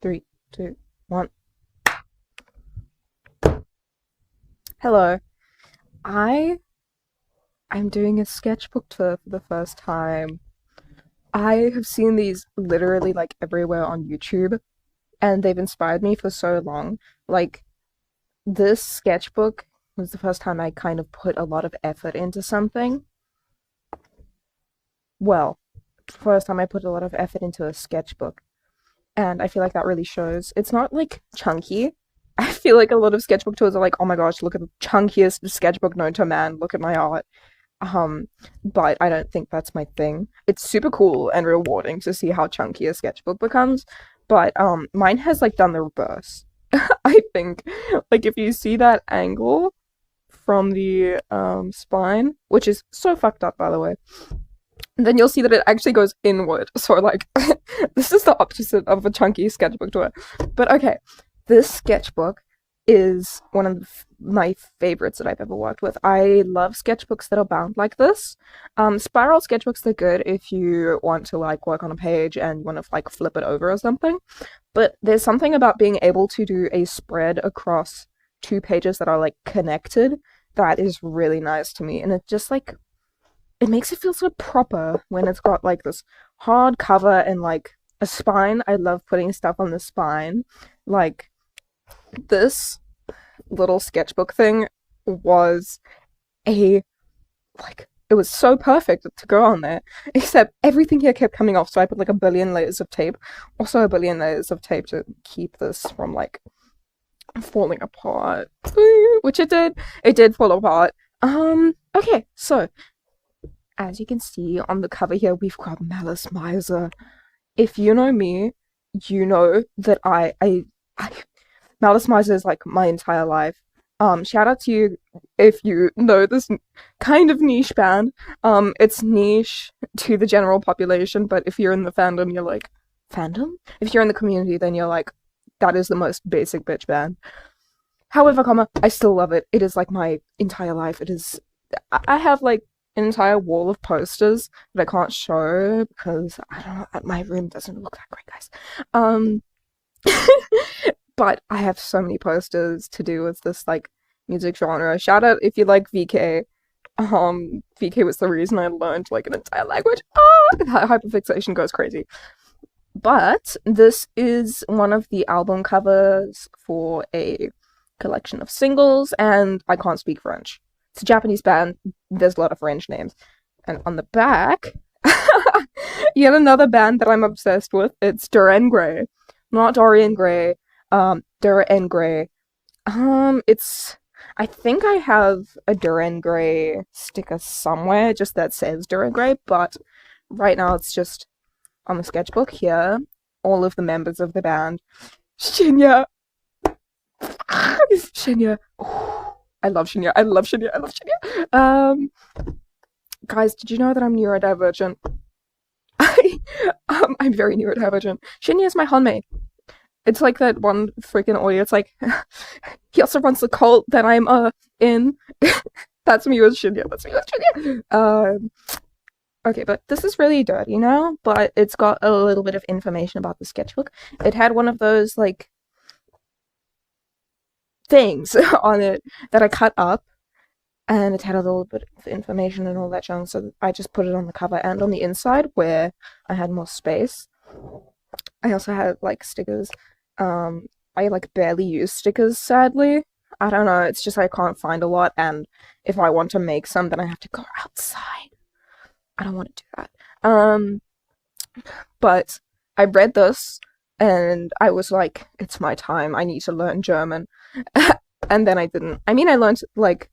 Three, two, one. Hello. I am doing a sketchbook tour for the first time. I have seen these literally like everywhere on YouTube, and they've inspired me for so long. Like, this sketchbook was the first time I kind of put a lot of effort into something. Well, first time I put a lot of effort into a sketchbook, and I feel like that really shows. It's not like chunky. I feel like a lot of sketchbook tours are like, oh my gosh, look at the chunkiest sketchbook known to man, look at my art. Um, but I don't think that's my thing. It's super cool and rewarding to see how chunky a sketchbook becomes, but mine has like done the reverse. I think, like, if you see that angle from the spine, which is so fucked up by the way, then you'll see that it actually goes inward. So like, this is the opposite of a chunky sketchbook tour. But okay, this sketchbook is one of my favorites that I've ever worked with. I love sketchbooks that are bound like this. Spiral sketchbooks are good if you want to like work on a page and you want to like flip it over or something. But there's something about being able to do a spread across two pages that are like connected that is really nice to me. And it just like, it makes it feel so proper when it's got like this hard cover and like a spine. I love putting stuff on the spine. Like, this little sketchbook thing was a like, it was so perfect to go on there, except everything here kept coming off, so I put like a billion layers of tape, also a billion layers of tape to keep this from like falling apart, which it did fall apart. Okay, so as you can see on the cover here, we've got Malice Miser. If you know me, you know that I Malice Miser is like my entire life. Shout out to you if you know this kind of niche band. It's niche to the general population, but if you're in the fandom, you're like, fandom? If you're in the community, then you're like, that is the most basic bitch band. However, I still love it. It is like my entire life. It is. I have like an entire wall of posters that I can't show because I don't know. My room doesn't look that great, guys. Um. But I have so many posters to do with this like music genre. Shout out if you like VK. VK was the reason I learned like an entire language. Hyperfixation goes crazy. But this is one of the album covers for a collection of singles, and I can't speak French. It's a Japanese band. There's a lot of French names. And on the back, yet another band that I'm obsessed with. It's Dorian Gray. Not Dorian Gray. Dorian Gray. It's. I think I have a Dorian Gray sticker somewhere, just that says Dorian Gray, but right now it's just on the sketchbook here. All of the members of the band. Shinya! Shinya! I love Shinya. I love Shinya. I love Shinya. Guys, did you know that I'm neurodivergent? I'm very neurodivergent. Shinya is my homemade. It's like that one freaking audio. It's like, he also runs the cult that I'm in. That's me with Shinya. That's me with Shinya. Okay, but this is really dirty now, but it's got a little bit of information about the sketchbook. It had one of those like things on it that I cut up, and it had a little bit of information and all that junk, so I just put it on the cover and on the inside where I had more space. I also had like stickers. I like barely use stickers, sadly. I don't know, it's just I can't find a lot, and if I want to make some, then I have to go outside. I don't want to do that. But I read this, and I was like, it's my time, I need to learn German. And then I didn't. I mean, I learned like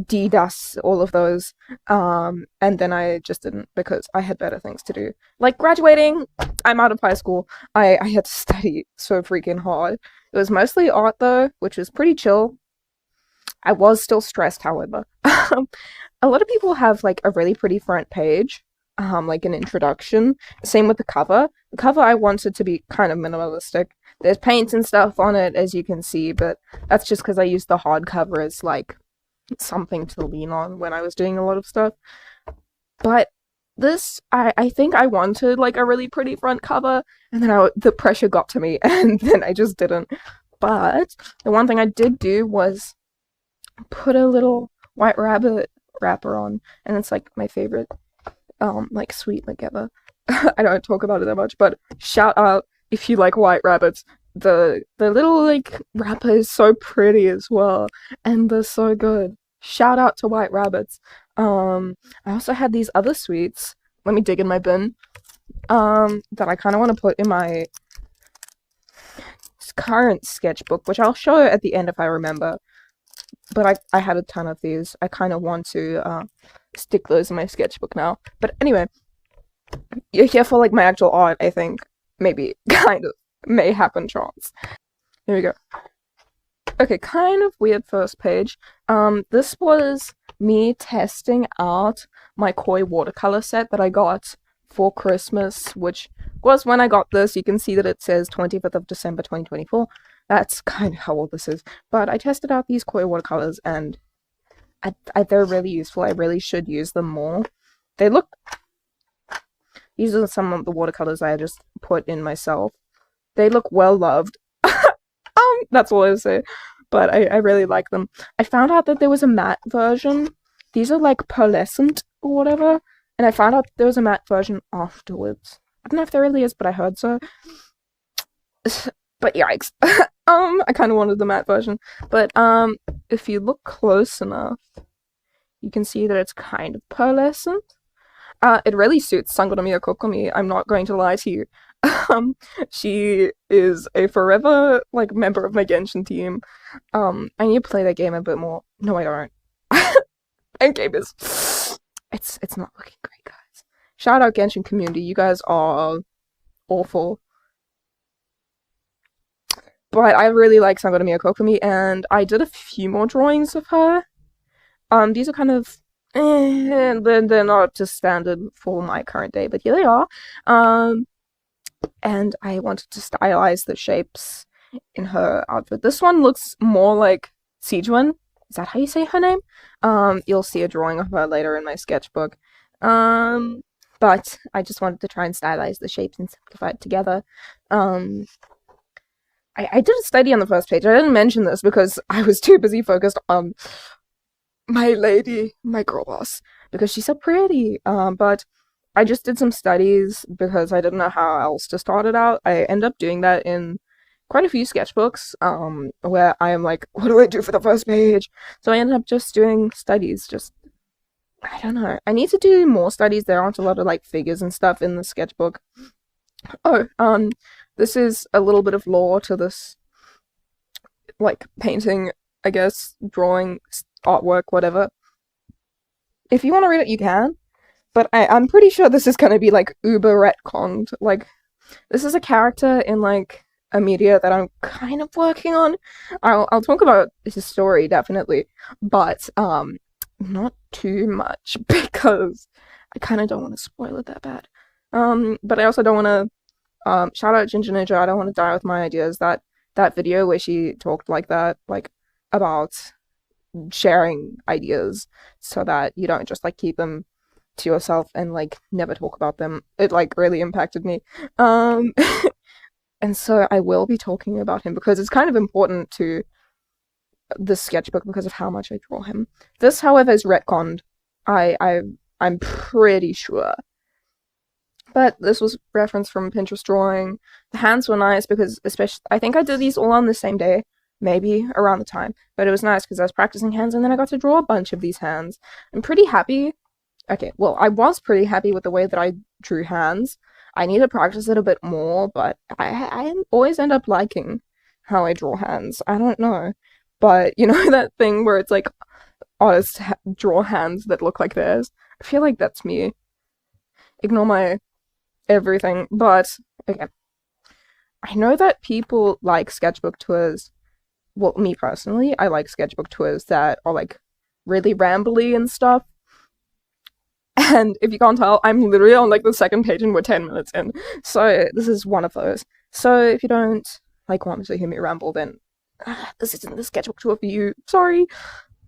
D, Das, all of those. And then I just didn't because I had better things to do. Like graduating, I'm out of high school. I had to study so freaking hard. It was mostly art though, which was pretty chill. I was still stressed, however. A lot of people have like a really pretty front page, like an introduction. Same with the cover. The cover I wanted to be kind of minimalistic. There's paint and stuff on it, as you can see, but that's just because I used the hardcover as like something to lean on when I was doing a lot of stuff. But this I think I wanted like a really pretty front cover, and then the pressure got to me, and then I just didn't. But the one thing I did do was put a little White Rabbit wrapper on, and it's like my favorite like sweet like ever. I don't talk about it that much, but shout out if you like White Rabbits. The little like wrapper is so pretty as well, and they're so good. Shout out to White Rabbits. I also had these other sweets. Let me dig in my bin. That I kind of want to put in my current sketchbook, which I'll show at the end if I remember. But I had a ton of these. I kind of want to stick those in my sketchbook now. But anyway, you're here for like my actual art, I think. Maybe, kind of. May happen chance. Here we go. Okay, kind of weird first page. This was me testing out my koi watercolor set that I got for Christmas, which was when I got this. You can see that it says 25th of December 2024. That's kind of how old this is. But I tested out these koi watercolors, and they're really useful. I really should use them more. They look... These are some of the watercolors I just put in myself. They look well loved. That's all I say. But I really like them. I found out that there was a matte version. These are like pearlescent or whatever. And I found out there was a matte version afterwards. I don't know if there really is, but I heard so. But yikes. I kind of wanted the matte version. But if you look close enough, you can see that it's kind of pearlescent. It really suits Sangonomiya Kokomi, I'm not going to lie to you. She is a forever, like, member of my Genshin team. I need to play that game a bit more. No, I don't. That game is... It's not looking great, guys. Shout out Genshin community, you guys are awful. But I really like Sangonomiya Kokomi, and I did a few more drawings of her. These are kind of... they're not just standard for my current day, but here they are. And I wanted to stylize the shapes in her outfit. This one looks more like Sijuan. Is that how you say her name? You'll see a drawing of her later in my sketchbook. But I just wanted to try and stylize the shapes and simplify it together. I did a study on the first page. I didn't mention this because I was too busy focused on my lady, my girl boss, because she's so pretty. But I just did some studies because I didn't know how else to start it out. I end up doing that in quite a few sketchbooks, where I am like, what do I do for the first page? So I ended up just doing studies, I don't know. I need to do more studies. There aren't a lot of, like, figures and stuff in the sketchbook. Oh, this is a little bit of lore to this, like, painting, I guess, drawing, artwork, whatever. If you want to read it, you can. But I'm pretty sure this is going to be, like, uber retconned. Like, this is a character in, like, a media that I'm kind of working on. I'll talk about his story, definitely. But, not too much, because I kind of don't want to spoil it that bad. But I also don't want to, shout out Ginger Ninja, I don't want to die with my ideas. That video where she talked like that, like, about sharing ideas so that you don't just, like, keep them to yourself and, like, never talk about them. It, like, really impacted me. And so I will be talking about him because it's kind of important to the sketchbook because of how much I draw him. This, however, is retconned. I'm pretty sure. But this was reference from Pinterest drawing. The hands were nice because, especially, I think I did these all on the same day, maybe around the time. But it was nice because I was practicing hands and then I got to draw a bunch of these hands. I'm pretty happy. Okay, well, I was pretty happy with the way that I drew hands. I need to practice it a bit more, but I always end up liking how I draw hands. I don't know. But, you know that thing where it's like, artists draw hands that look like theirs? I feel like that's me. Ignore my everything, but, okay. I know that people like sketchbook tours. Well, me personally, I like sketchbook tours that are, like, really rambly and stuff. And if you can't tell, I'm literally on, like, the second page and we're 10 minutes in. So this is one of those. So if you don't, like, want to hear me ramble, then this isn't the sketchbook tour for you. Sorry.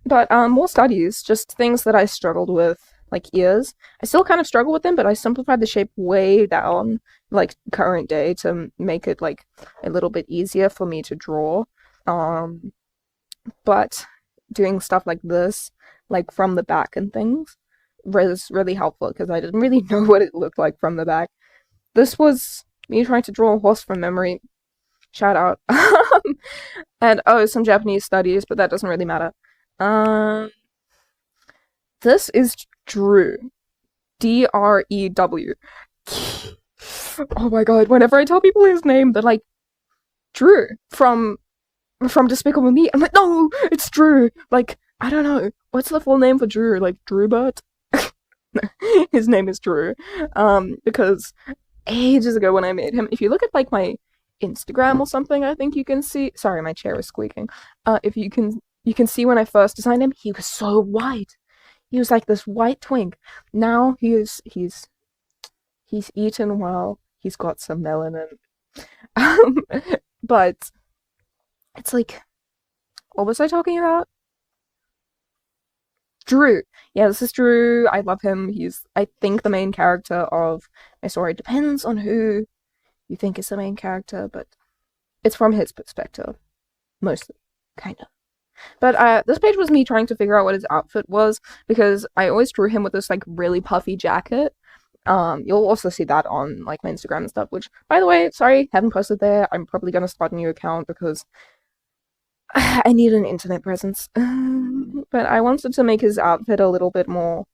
But more studies, just things that I struggled with like ears. I still kind of struggle with them, but I simplified the shape way down, like current day, to make it like a little bit easier for me to draw. Um, but doing stuff like this, like from the back and things, was really helpful because I didn't really know what it looked like from the back. This was me trying to draw a horse from memory. Shout out. And oh, some Japanese studies, but that doesn't really matter. Um, this is Drew. Drew. Oh my god, whenever I tell people his name, they're like, Drew from Despicable Me. I'm like, no, it's Drew. Like, I don't know. What's the full name for Drew? Like, Drewbert? His name is Drew. Because ages ago when I made him, if you look at like my Instagram or something, I think you can see. Sorry, my chair is squeaking. If you can see when I first designed him, he was so white. He was like this white twink. Now he's eaten well. He's got some melanin. Um, but it's like, what was I talking about? Drew. Yeah, this is Drew. I love him. He's, I think, the main character of my story. Depends on who you think is the main character, but it's from his perspective. Mostly. Kind of. But this page was me trying to figure out what his outfit was, because I always drew him with this, like, really puffy jacket. You'll also see that on, like, my Instagram and stuff, which, by the way, sorry, haven't posted there. I'm probably gonna start a new account because I need an internet presence. But I wanted to make his outfit a little bit more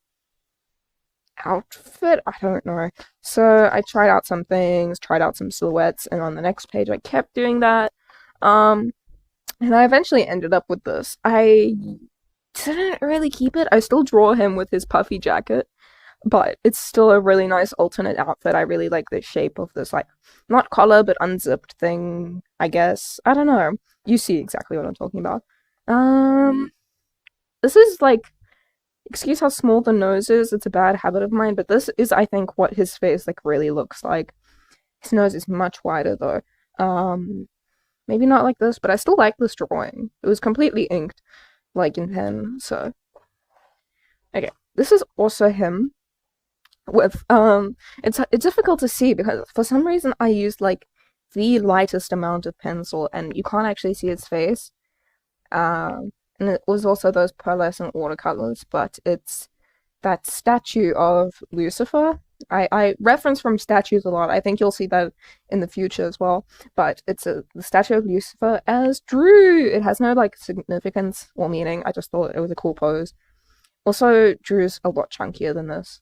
outfit? I don't know. So I tried out some things, tried out some silhouettes, and on the next page I kept doing that. And I eventually ended up with this. I didn't really keep it. I still draw him with his puffy jacket, but it's still a really nice alternate outfit. I really like the shape of this, like, not collar, but unzipped thing, I guess. I don't know. You see exactly what I'm talking about. This is, like, excuse how small the nose is, it's a bad habit of mine, but this is, I think, what his face, like, really looks like. His nose is much wider, though. Maybe not like this, but I still like this drawing. It was completely inked, like, in pen, so. Okay, this is also him. With it's difficult to see because for some reason I used like the lightest amount of pencil and you can't actually see his face. And it was also those pearlescent watercolors, but it's that statue of Lucifer. I reference from statues a lot. I think you'll see that in the future as well. But it's the statue of Lucifer as Drew. It has no like significance or meaning. I just thought it was a cool pose. Also, Drew's a lot chunkier than this.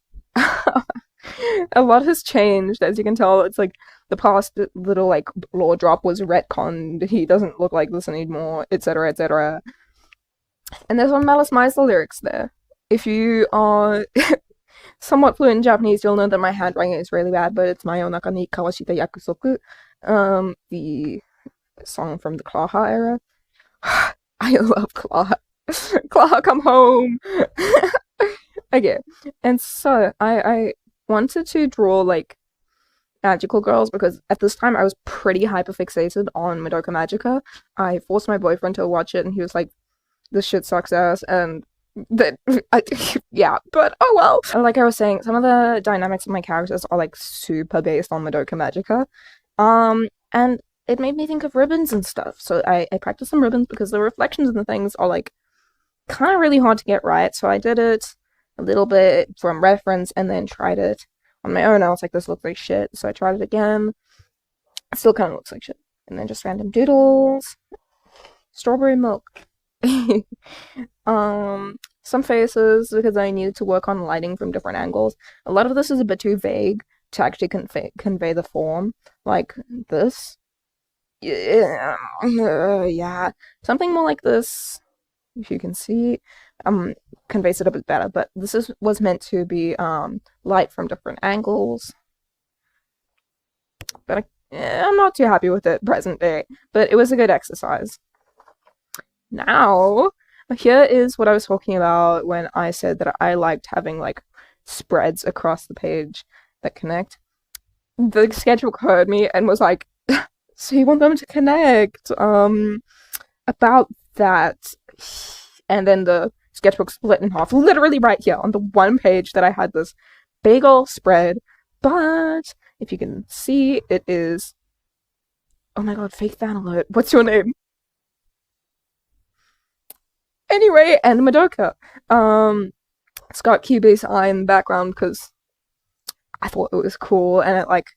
A lot has changed, as you can tell. It's like the past little like lore drop was retconned. He doesn't look like this anymore, etc., etc. And there's some Malice Miser lyrics there. If you are somewhat fluent in Japanese, you'll know that my handwriting is really bad, but it's Mayonaka ni Kawashita Yakusoku, the song from the Klaha era. I love Klaha. Klaha, come home! Okay, and so I wanted to draw like magical girls because at this time I was pretty hyperfixated on Madoka Magica. I forced my boyfriend to watch it and he was like, this shit sucks ass, and that yeah, but oh well. And like I was saying, some of the dynamics of my characters are like super based on Madoka Magica. And it made me think of ribbons and stuff. So I practiced some ribbons because the reflections and the things are like kind of really hard to get right. So I did it a little bit from reference and then tried it on my own. I was like, this looks like shit. So I tried it again. It still kind of looks like shit. And then just random doodles. Strawberry milk. Some faces because I needed to work on lighting from different angles. A lot of this is a bit too vague to actually convey the form. Like this. Yeah. Something more like this, if you can see, conveys it a bit better, but this was meant to be light from different angles. But I'm not too happy with it present day, but it was a good exercise. Now, here is what I was talking about when I said that I liked having like spreads across the page that connect. The sketchbook heard me and was like, so you want them to connect, about that. And then the sketchbook split in half, literally right here on the one page that I had this big ol' spread. But if you can see, it is, oh my god, fake fan alert. What's your name? Anyway, and Madoka. It's got Kyuubi's eye in the background because I thought it was cool, and it like,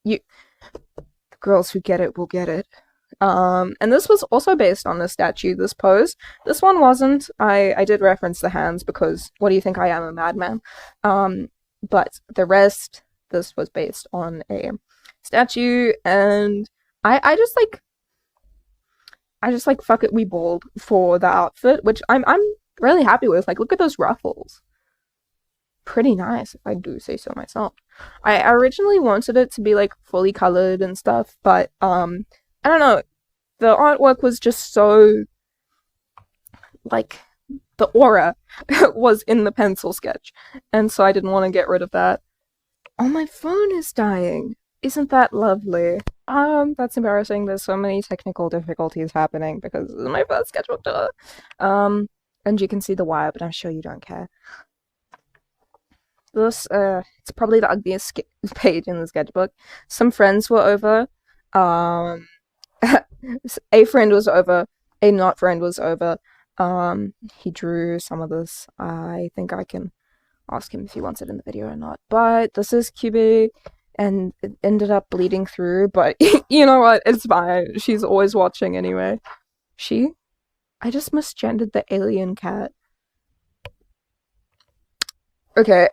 you, the girls who get it will get it. And this was also based on the statue, this pose. This one wasn't. I did reference the hands because what do you think, I am a madman? But the rest, this was based on a statue, and I just like, fuck it, we balled for the outfit, which I'm really happy with. Like, look at those ruffles. Pretty nice, if I do say so myself. I originally wanted it to be like fully colored and stuff, but I don't know. The artwork was just so, like, the aura was in the pencil sketch, and so I didn't want to get rid of that. Oh, my phone is dying. Isn't that lovely? That's embarrassing. There's so many technical difficulties happening because this is my first sketchbook tour. And you can see the wire, but I'm sure you don't care. This, it's probably the ugliest page in the sketchbook. Some friends were over. A friend was over. A not friend was over. He drew some of this. I think I can ask him if he wants it in the video or not. But this is Kyuubi, and it ended up bleeding through, but you know what? It's fine. She's always watching anyway. I just misgendered the alien cat. Okay.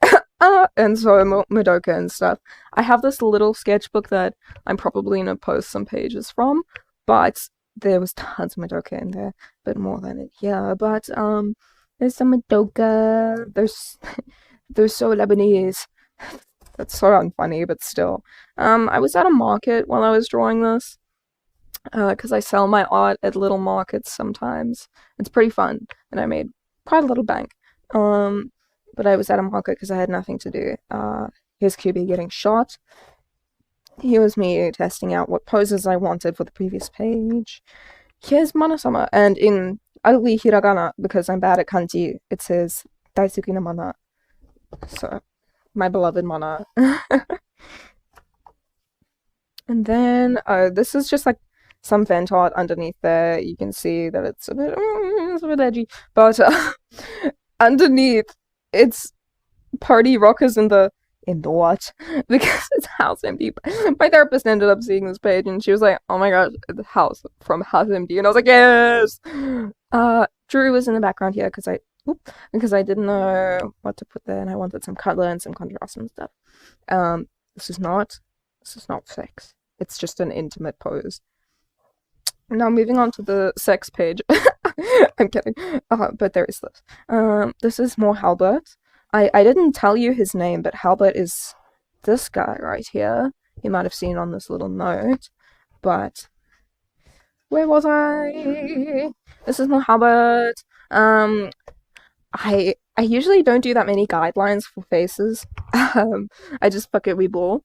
And so Madoka and stuff. I have this little sketchbook that I'm probably gonna post some pages from, but there was tons of Madoka in there, but more than it here. But there's some Madoka. They're so Lebanese. That's so unfunny, but still. I was at a market while I was drawing this, because I sell my art at little markets sometimes. It's pretty fun, and I made quite a little bank. But I was at a market because I had nothing to do. Here's Kyuubi getting shot. Here was me testing out what poses I wanted for the previous page. Here's Mana-sama, and in ugly hiragana, because I'm bad at kanji, it says Daisuki no Mana. So, my beloved Mana. And then, this is just like some vent art underneath there. You can see that it's a bit edgy, but underneath, it's party rockers in the what? Because it's House MD. My therapist ended up seeing this page and she was like, oh my gosh, it's House from House MD, and I was like, yes! Drew was in the background here because I didn't know what to put there, and I wanted some color and some contrast and stuff. This is not sex. It's just an intimate pose. Now moving on to the sex page. I'm kidding. But there is this. This is more Halbert. I didn't tell you his name, but Halbert is this guy right here. You might have seen on this little note. But where was I? This is more Halbert. I usually don't do that many guidelines for faces. I just fuck it, we ball.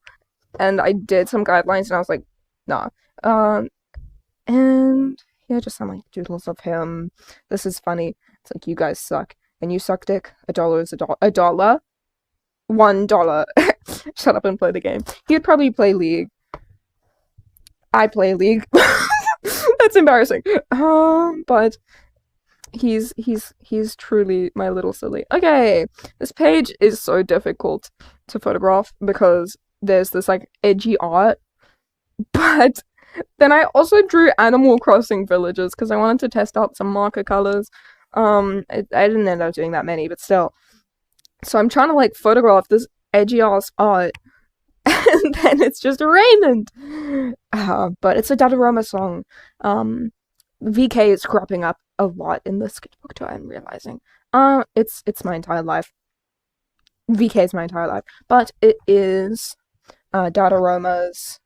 And I did some guidelines and I was like, nah. And yeah, just some like doodles of him. This is funny. It's like, you guys suck. And you suck dick. $1 is $1. $1. Shut up and play the game. He'd probably play League. I play League. That's embarrassing. But he's truly my little silly. Okay, this page is so difficult to photograph because there's this like edgy art, but then I also drew Animal Crossing villages because I wanted to test out some marker colors. I didn't end up doing that many, but still. So I'm trying to like photograph this edgy ass art, and then it's just Raymond. But it's a Dadaroma song. VK is cropping up a lot in the sketchbook too, I'm realizing. It's my entire life. VK is my entire life. But it is Dadaroma's,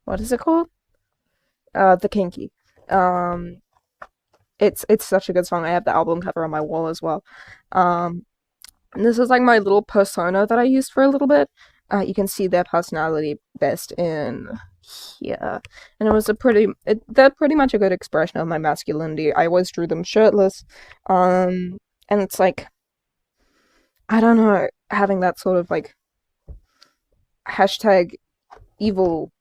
what is it called? The Kinky. It's such a good song. I have the album cover on my wall as well. And this is like my little persona that I used for a little bit. You can see their personality best in here, and it was they're pretty much a good expression of my masculinity. I always drew them shirtless, and it's like, I don't know, having that sort of like hashtag evil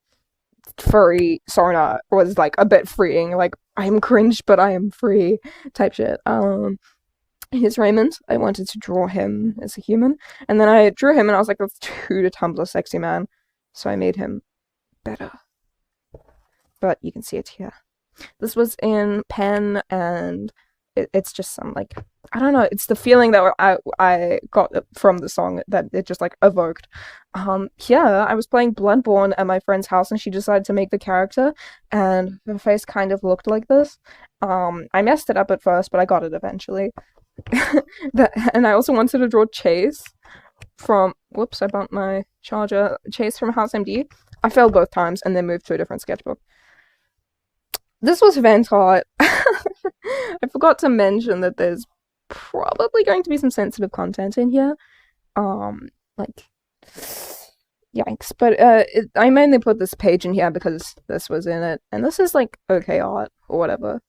furry Sona was like a bit freeing. Like, I am cringe, but I am free type shit. His Raymond, I wanted to draw him as a human, and then I drew him, and I was like, that's too to Tumblr sexy man, so I made him better. But you can see it here. This was in pen, and it's just some like, I don't know. It's the feeling that I got from the song that it just like evoked. Yeah, I was playing Bloodborne at my friend's house, and she decided to make the character, and her face kind of looked like this. I messed it up at first, but I got it eventually. And I also wanted to draw Chase from. Whoops! I bumped my charger. Chase from House MD. I failed both times, and then moved to a different sketchbook. This was Vent Art. I forgot to mention that there's probably going to be some sensitive content in here. Like, yikes. But I mainly put this page in here because this was in it, and this is like okay art or whatever.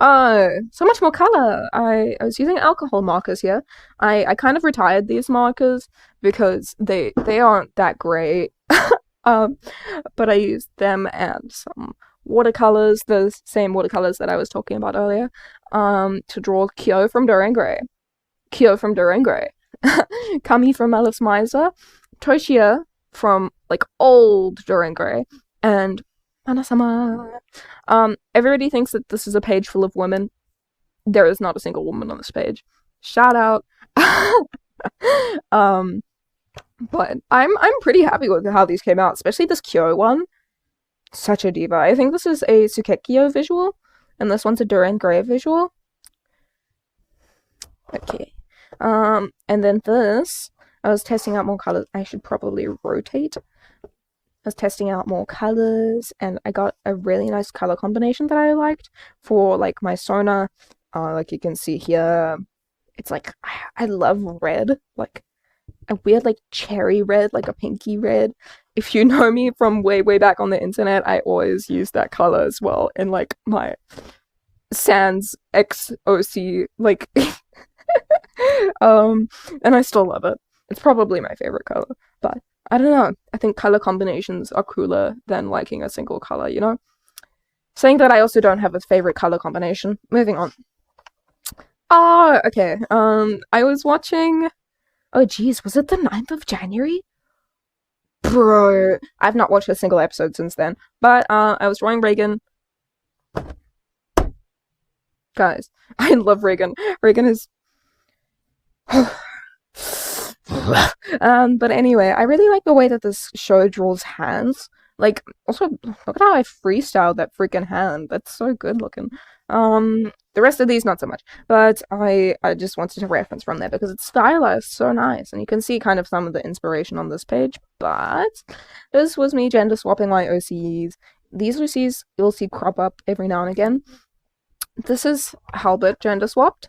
So much more color. I was using alcohol markers here. I kind of retired these markers because they aren't that great. But I used them and some watercolors, the same watercolors that I was talking about earlier, to draw Kyo from Dorian Gray. Kyo from Dorian Gray. Kami from Ellis Miser. Toshia from, like, old Dorian Gray. And Manasama. Everybody thinks that this is a page full of women. There is not a single woman on this page. Shout out. But I'm pretty happy with how these came out, especially this Kyo one. Such a diva. I think this is a Sukekyo visual, and this one's a Dorian Gray visual. Okay. And then this, I was testing out more colors. I should probably rotate. I was testing out more colors, and I got a really nice color combination that I liked for like my Sona. Like you can see here, it's like I love red, like a weird like cherry red, like a pinky red. If you know me from way back on the internet, I always use that color as well in like my Sans XOC like and I still love it. It's probably my favorite color, but I don't know. I think color combinations are cooler than liking a single color, you know? Saying that, I also don't have a favorite color combination. Moving on. Oh, okay. I was watching. Oh, geez, was it the 9th of January? Bro, I've not watched a single episode since then. But I was drawing Reagan. Guys, I love Reagan. Reagan is. But anyway, I really like the way that this show draws hands. Like, also, look at how I freestyled that freaking hand. That's so good looking. The rest of these, not so much. But I just wanted to reference from there because it's stylized so nice. And you can see kind of some of the inspiration on this page. But this was me gender swapping my OCs. These OCs you'll see crop up every now and again. This is Halbert gender swapped.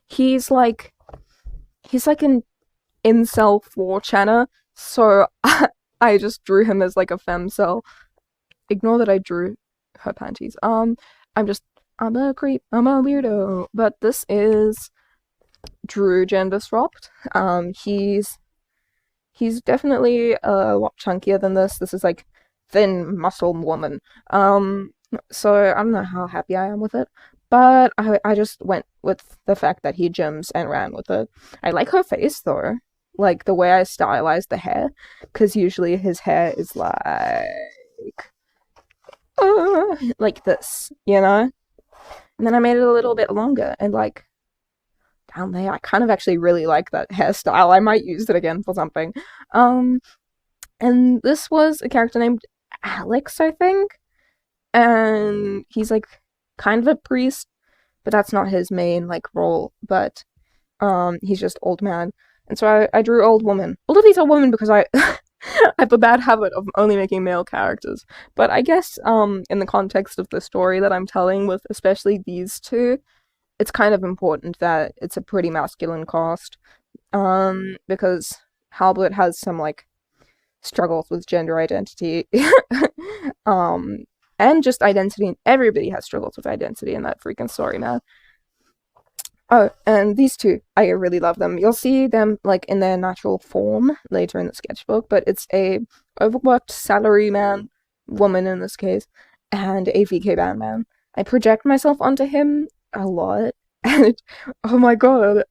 He's like an incel 4chaner, so I just drew him as like a femcel. Ignore that I drew her panties. I'm a creep, I'm a weirdo. But this is Drew gender swapped. He's definitely a lot chunkier than this. This is like thin muscle woman. So I don't know how happy I am with it. But I just went with the fact that he gyms and ran with it. I like her face though. Like the way I stylized the hair. Because usually his hair is like this, you know? And then I made it a little bit longer. And like down there, I kind of actually really like that hairstyle. I might use it again for something. And this was a character named Alex, I think. And he's like kind of a priest, but that's not his main like role. But he's just old man, and so I drew old woman. All of these are women because I I have a bad habit of only making male characters. But I guess in the context of the story that I'm telling, with especially these two, it's kind of important that it's a pretty masculine cast. Because Halbert has some like struggles with gender identity. um, and just identity. Everybody has struggles with identity in that freaking story, man. Oh, and these two, I really love them. You'll see them like in their natural form later in the sketchbook, but it's a overworked salaryman, woman in this case, and a VK band man. I project myself onto him a lot, and oh my god,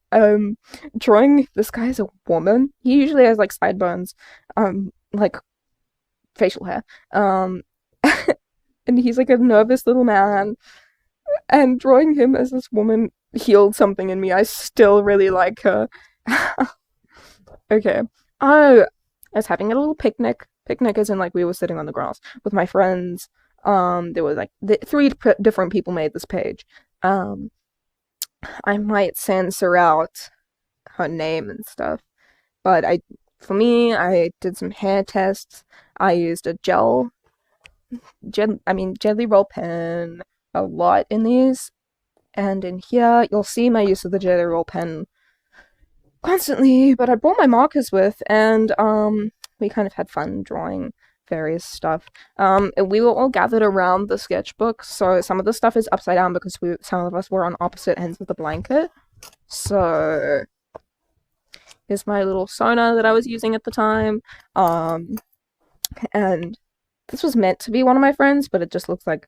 drawing this guy as a woman. He usually has like sideburns, like facial hair, and he's like a nervous little man, and drawing him as this woman healed something in me. I still really like her. Okay. Oh, I was having a little picnic. Picnic as in like we were sitting on the grass with my friends. There was like three different people made this page. I might censor out her name and stuff, but for me, I did some hair tests. I used a jelly roll pen a lot in these. And in here, you'll see my use of the jelly roll pen constantly, but I brought my markers with, and we kind of had fun drawing various stuff. We were all gathered around the sketchbook, so some of the stuff is upside down because some of us were on opposite ends of the blanket. So here's my little sonar that I was using at the time. And this was meant to be one of my friends, but it just looks like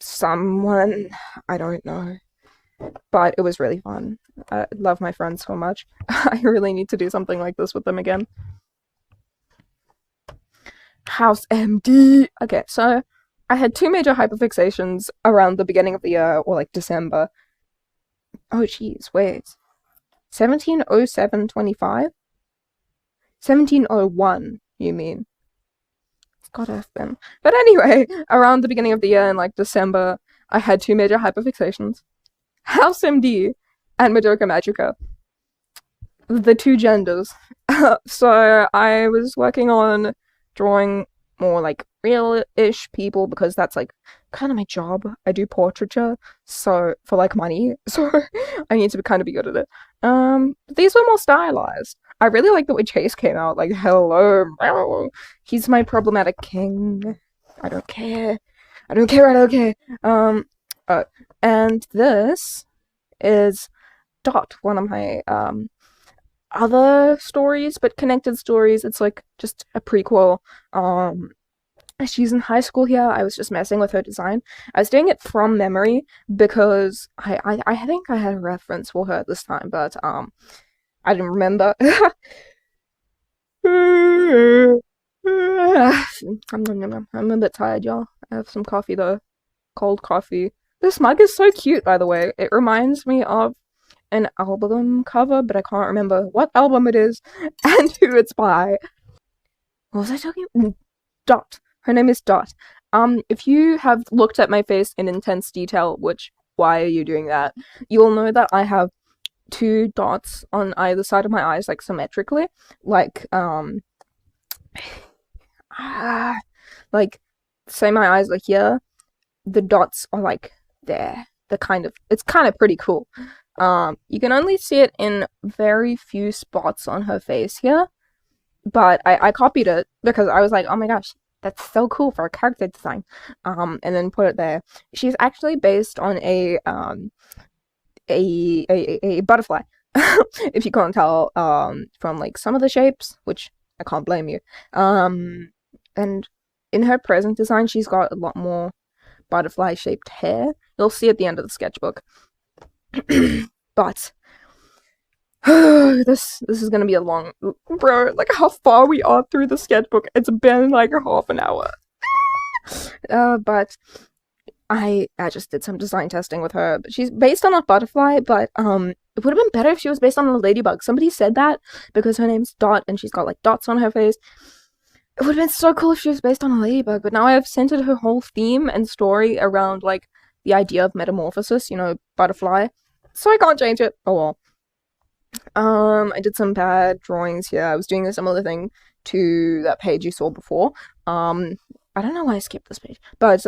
someone, I don't know, but it was really fun. I love my friends so much. I really need to do something like this with them again. House MD. Okay, so I had two major hyperfixations around the beginning of the year, or like December. Oh jeez, wait. 1707-25? 1701, you mean? Gotta have been. But anyway, around the beginning of the year in like December, I had two major hyperfixations. House MD and Madoka Magica. The two genders. So I was working on drawing more like real-ish people because that's like kind of my job. I do portraiture, so for like money, so I need to kind of be good at it. These were more stylized. I really like the way Chase came out, like, hello, he's my problematic king. I don't care. I don't care. And this is Dot, one of my, other stories, but connected stories. It's like just a prequel. She's in high school here. I was just messing with her design. I was doing it from memory because I think I had a reference for her this time, but I didn't remember. I'm a bit tired, y'all. I have some coffee though. Cold coffee. This mug is so cute, by the way. It reminds me of an album cover, but I can't remember what album it is and who it's by. What was I talking about? Dot. Her name is Dot. If you have looked at my face in intense detail, which, why are you doing that? You'll know that I have two dots on either side of my eyes, like symmetrically. Like, like, say my eyes are here, the dots are like there. It's kind of pretty cool. You can only see it in very few spots on her face here, but I copied it because I was like, oh my gosh, that's so cool for a character design. And then put it there. She's actually based on a butterfly. If you can't tell, from like some of the shapes, which I can't blame you. And in her present design, she's got a lot more butterfly shaped hair. You'll see at the end of the sketchbook. But this is gonna be a long, bro. Like how far we are through the sketchbook? It's been like half an hour. But I just did some design testing with her. She's based on a butterfly, but it would have been better if she was based on a ladybug. Somebody said that because her name's Dot and she's got like dots on her face. It would have been so cool if she was based on a ladybug, but now I have centered her whole theme and story around like the idea of metamorphosis, you know, butterfly. So I can't change it. Oh well. I did some bad drawings here. I was doing a similar thing to that page you saw before. I don't know why I skipped this page, but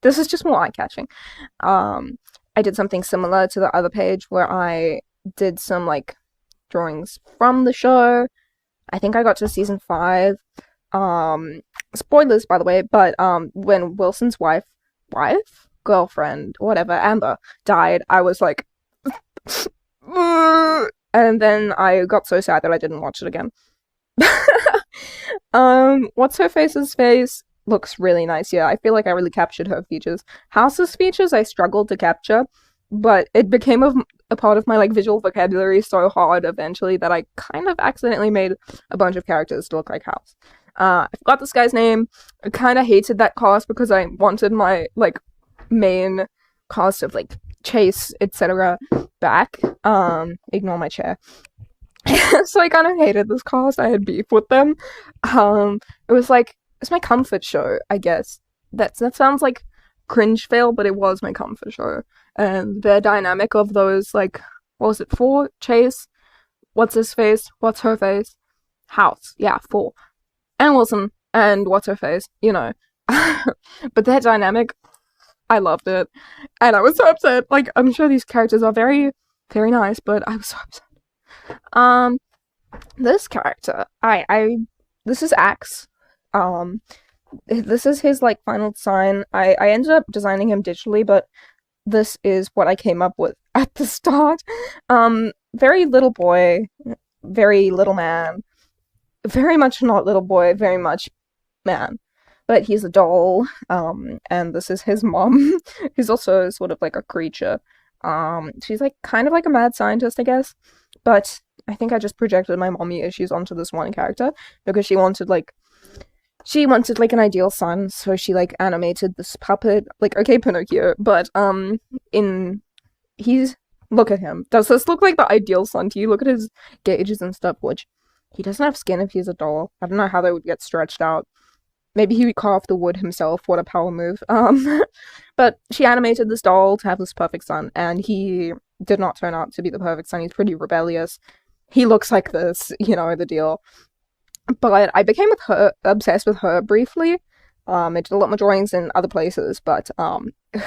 this is just more eye-catching. I did something similar to the other page where I did some like drawings from the show, I think I got to season 5. Spoilers, by the way, but when Wilson's girlfriend, whatever, Amber, died, I was like, and then I got so sad that I didn't watch it again. What's her face's face looks really nice. Yeah, I feel like I really captured her features. House's features I struggled to capture, but it became a part of my like visual vocabulary so hard eventually that I kind of accidentally made a bunch of characters to look like House. I forgot this guy's name. I kind of hated that cast because I wanted my like main cast of like Chase, etc. back. Ignore my chair. So I kind of hated this cast. I had beef with them. It was like it's my comfort show, I guess. That sounds like cringe fail, but it was my comfort show. And the dynamic of those like what was it, 4? Chase, what's his face, what's her face, House, yeah, 4, and Wilson, and what's her face, you know. But their dynamic, I loved it, and I was so upset. Like I'm sure these characters are very, very nice, but I was so upset. This character, this is Axe. This is his like final design. I ended up designing him digitally, but this is what I came up with at the start. Very little boy, very little man, very much not little boy, very much man. But he's a doll, and this is his mom, who's also sort of like a creature. She's like kind of like a mad scientist, I guess. But I think I just projected my mommy issues onto this one character because she wanted like an ideal son, so she like animated this puppet, like okay, Pinocchio, but look at him. Does this look like the ideal son to you? Look at his gauges and stuff, which he doesn't have skin if he's a doll. I don't know how they would get stretched out. Maybe he would carve the wood himself. What a power move. But she animated this doll to have this perfect son, and he did not turn out to be the perfect son. He's pretty rebellious. He looks like this, you know, the deal. But I became obsessed with her briefly. I did a lot more drawings in other places, but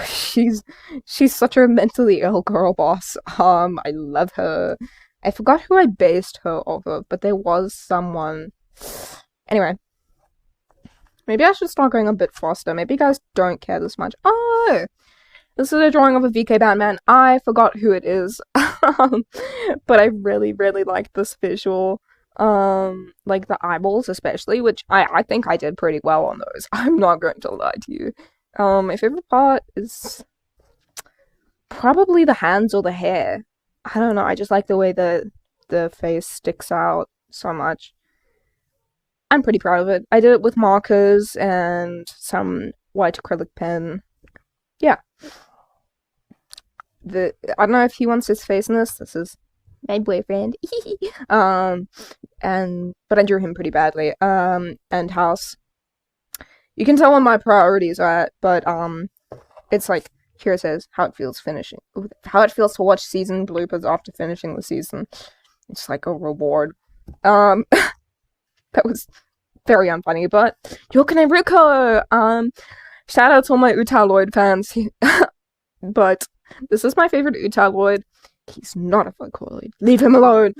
she's such a mentally ill girl boss. I love her. I forgot who I based her off of, but there was someone. Anyway, maybe I should start going a bit faster. Maybe you guys don't care this much. Oh, this is a drawing of a VK Batman. I forgot who it is, but I really, really like this visual. Like the eyeballs especially, which I think I did pretty well on those. I'm not going to lie to you. My favorite part is probably the hands or the hair. I don't know, I just like the way the face sticks out so much. I'm pretty proud of it. I did it with markers and some white acrylic pen. Yeah. I don't know if he wants his face in this. This is my boyfriend. But I drew him pretty badly. And House. You can tell what my priorities are at, but it's like here it says how it feels to watch season bloopers after finishing the season. It's like a reward. That was very unfunny, but Yokane Ruko! Shout out to all my Utaloid fans. But this is my favorite Utaloid. He's not a Vocaloid. Leave him alone!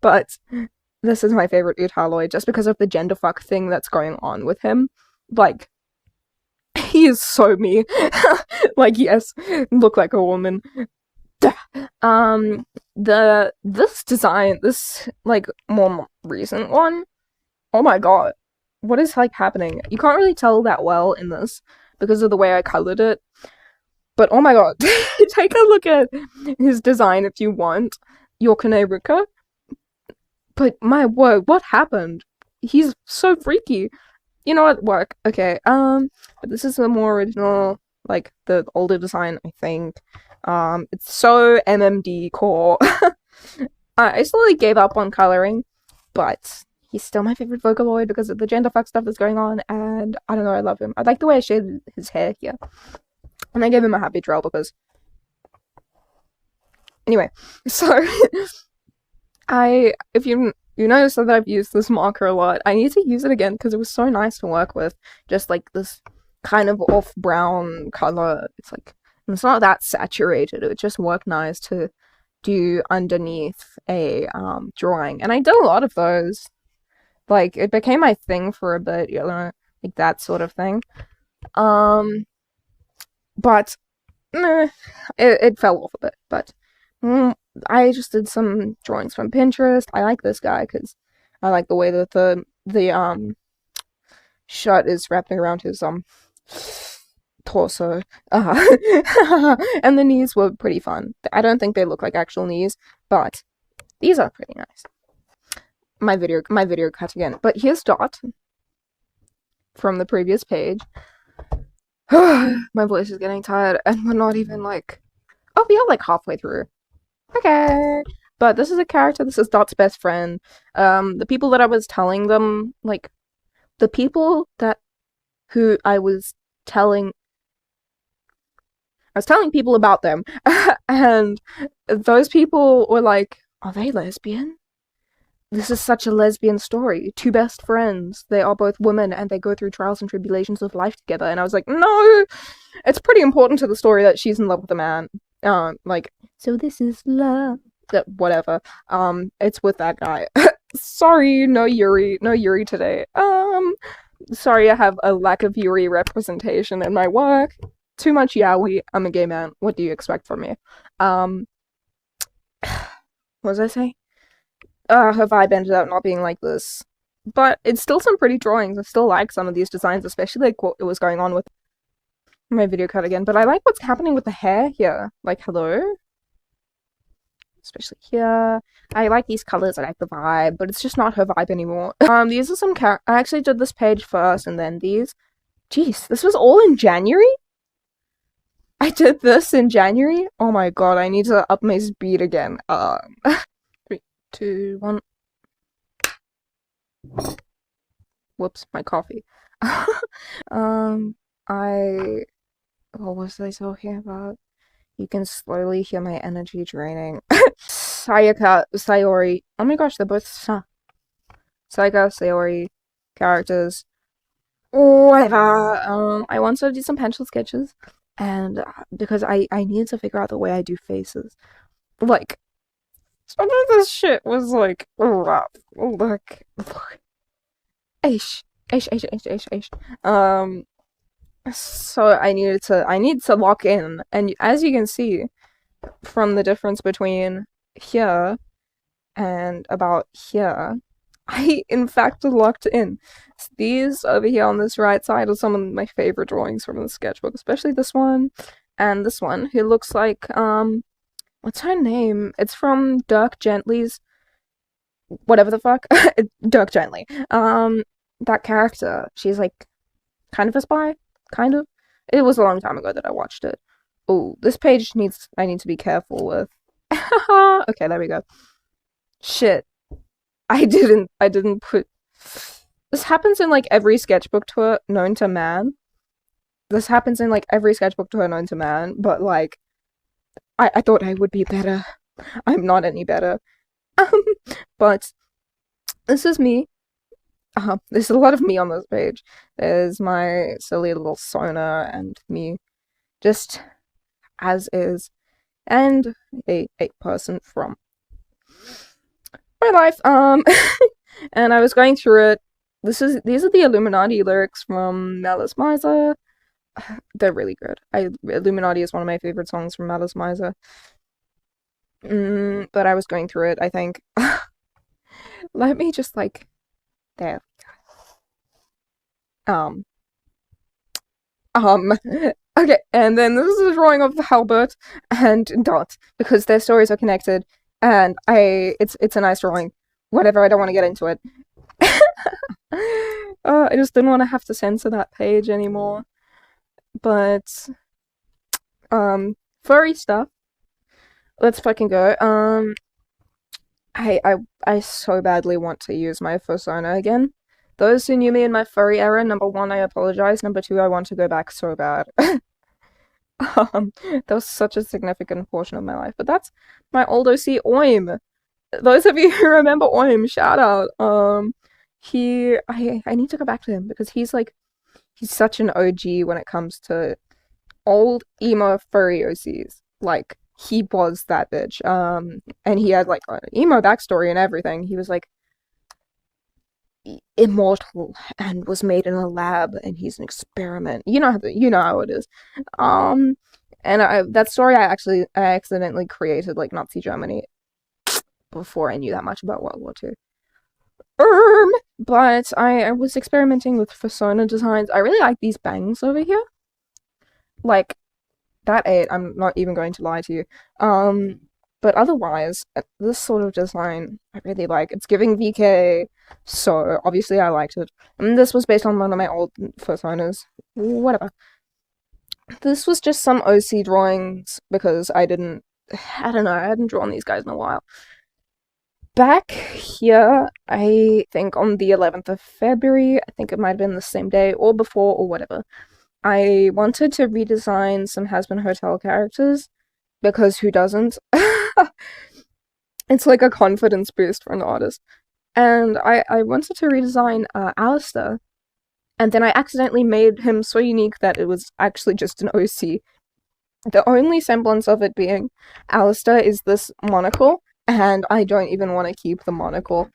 But this is my favorite Utaloid just because of the genderfuck thing that's going on with him. Like, he is so me. Like, yes, look like a woman. This design, this, like, more recent one, oh my god. What is, like, happening? You can't really tell that well in this because of the way I colored it. But oh my god, take a look at his design if you want. Yokane Ruka. But my word, what happened? He's so freaky. You know what? Work. Okay, but this is the more original, like, the older design, I think. It's so MMD core. I slowly gave up on coloring, but he's still my favorite Vocaloid because of the genderfuck stuff that's going on, and I don't know, I love him. I like the way I shaded his hair here. And I gave him a happy trail because... Anyway, so... if you notice that I've used this marker a lot, I need to use it again because it was so nice to work with. Just like this kind of off brown color. It's like, it's not that saturated. It just worked nice to do underneath a drawing, and I did a lot of those. Like it became my thing for a bit, you know, like that sort of thing. Um, but it fell off a bit. But mm, I just did some drawings from Pinterest. I like this guy because I like the way that the shirt is wrapping around his torso. And the knees were pretty fun. I don't think they look like actual knees, but these are pretty nice. My video cut again. But here's Dot from the previous page. My voice is getting tired, and we're not even like. Oh, we are like halfway through. Okay. But this is a character. This is Dot's best friend. The people that I was telling them, like, the people that who telling I was telling people about them, and those people were like, "Are they lesbian? This is such a lesbian story. Two best friends. They are both women, and they go through trials and tribulations of life together." And I was like, "No, it's pretty important to the story that she's in love with a man. Like, so this is love. Whatever. It's with that guy. Sorry, no Yuri today. Sorry, I have a lack of Yuri representation in my work. Too much yaoi. I'm a gay man. What do you expect from me? What was I saying? Her vibe ended up not being like this. But it's still some pretty drawings. I still like some of these designs, especially like what was going on with my video cut again. But I like what's happening with the hair here. Like, hello? Especially here. I like these colors, I like the vibe, but it's just not her vibe anymore. These are some I actually did this page first and then these. Jeez, this was all in January? I did this in January? Oh my god, I need to up my speed again. 3, 2, 1. Whoops, my coffee. What was I talking about? You can slowly hear my energy draining. Sayaka, Sayori. Oh my gosh, they're both Sayaka, Sayori characters. Whatever. I want to do some pencil sketches, and because I need to figure out the way I do faces. Like, some of this shit was like rough. Look. Aish. So I need to lock in, and as you can see from the difference between here and about here, I in fact locked in. These over here on this right side are some of my favorite drawings from the sketchbook, especially this one and this one, who looks like what's her name? It's from Dirk Gently's whatever the fuck. Dirk Gently. That character, she's like kind of a spy. Kind of. It was a long time ago that I watched it. Oh, this page I need to be careful with. Okay, there we go. Shit. I didn't put... This happens in like every sketchbook tour known to man. This happens in like every sketchbook tour known to man, but like, I thought I would be better. I'm not any better. But this is me. There's a lot of me on this page. There's my silly little Sona and me, just as is, and a person from my life. And I was going through it. These are the Illuminati lyrics from Malice Miser. They're really good. Illuminati is one of my favorite songs from Malice Miser. But I was going through it, I think. Let me just like there. Okay, and then this is a drawing of Halbert and Dot, because their stories are connected, and it's a nice drawing. Whatever, I don't want to get into it. I just didn't want to have to censor that page anymore. But, furry stuff. Let's fucking go. I so badly want to use my persona again. Those who knew me in my furry era, number one, I apologize. Number two, I want to go back so bad. That was such a significant portion of my life. But that's my old OC Oim. Those of you who remember Oim, shout out. I need to go back to him because he's such an OG when it comes to old emo furry OCs. Like, he was that bitch. And he had like an emo backstory and everything. He was like immortal and was made in a lab, and he's an experiment. You know how it is. Um, and that story I accidentally created like Nazi Germany before I knew that much about World War Two. But I was experimenting with persona designs. I really like these bangs over here. Like that ate, I'm not even going to lie to you. But otherwise, this sort of design I really like. It's giving VK, so obviously I liked it. And this was based on one of my old personas. Whatever. This was just some OC drawings because I don't know, I hadn't drawn these guys in a while. Back here, I think on the 11th of February, I think it might have been the same day or before or whatever, I wanted to redesign some Has-Been Hotel characters because who doesn't? It's like a confidence boost for an artist. And I wanted to redesign Alistair, and then I accidentally made him so unique that it was actually just an OC. The only semblance of it being Alistair is this monocle, and I don't even want to keep the monocle.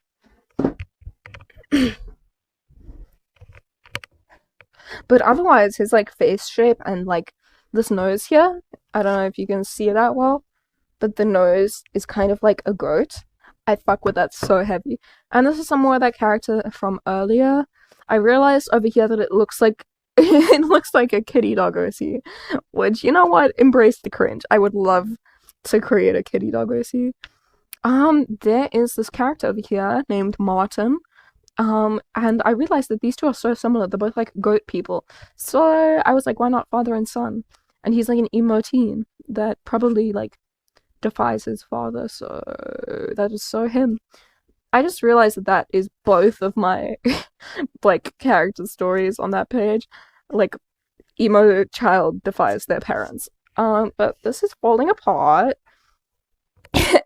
But otherwise, his like face shape and like this nose here, I don't know if you can see that well, but the nose is kind of like a goat. I fuck with that so heavy. And this is some more of that character from earlier. I realized over here that it looks like it looks like a kitty dog OC, which, you know what? Embrace the cringe. I would love to create a kitty dog OC. There is this character over here named Martin. And I realized that these two are so similar. They're both like goat people. So I was like, why not father and son? And he's like an emo teen that probably like defies his father. So that is so him. I just realized that that is both of my like character stories on that page. Like emo child defies their parents. But this is falling apart.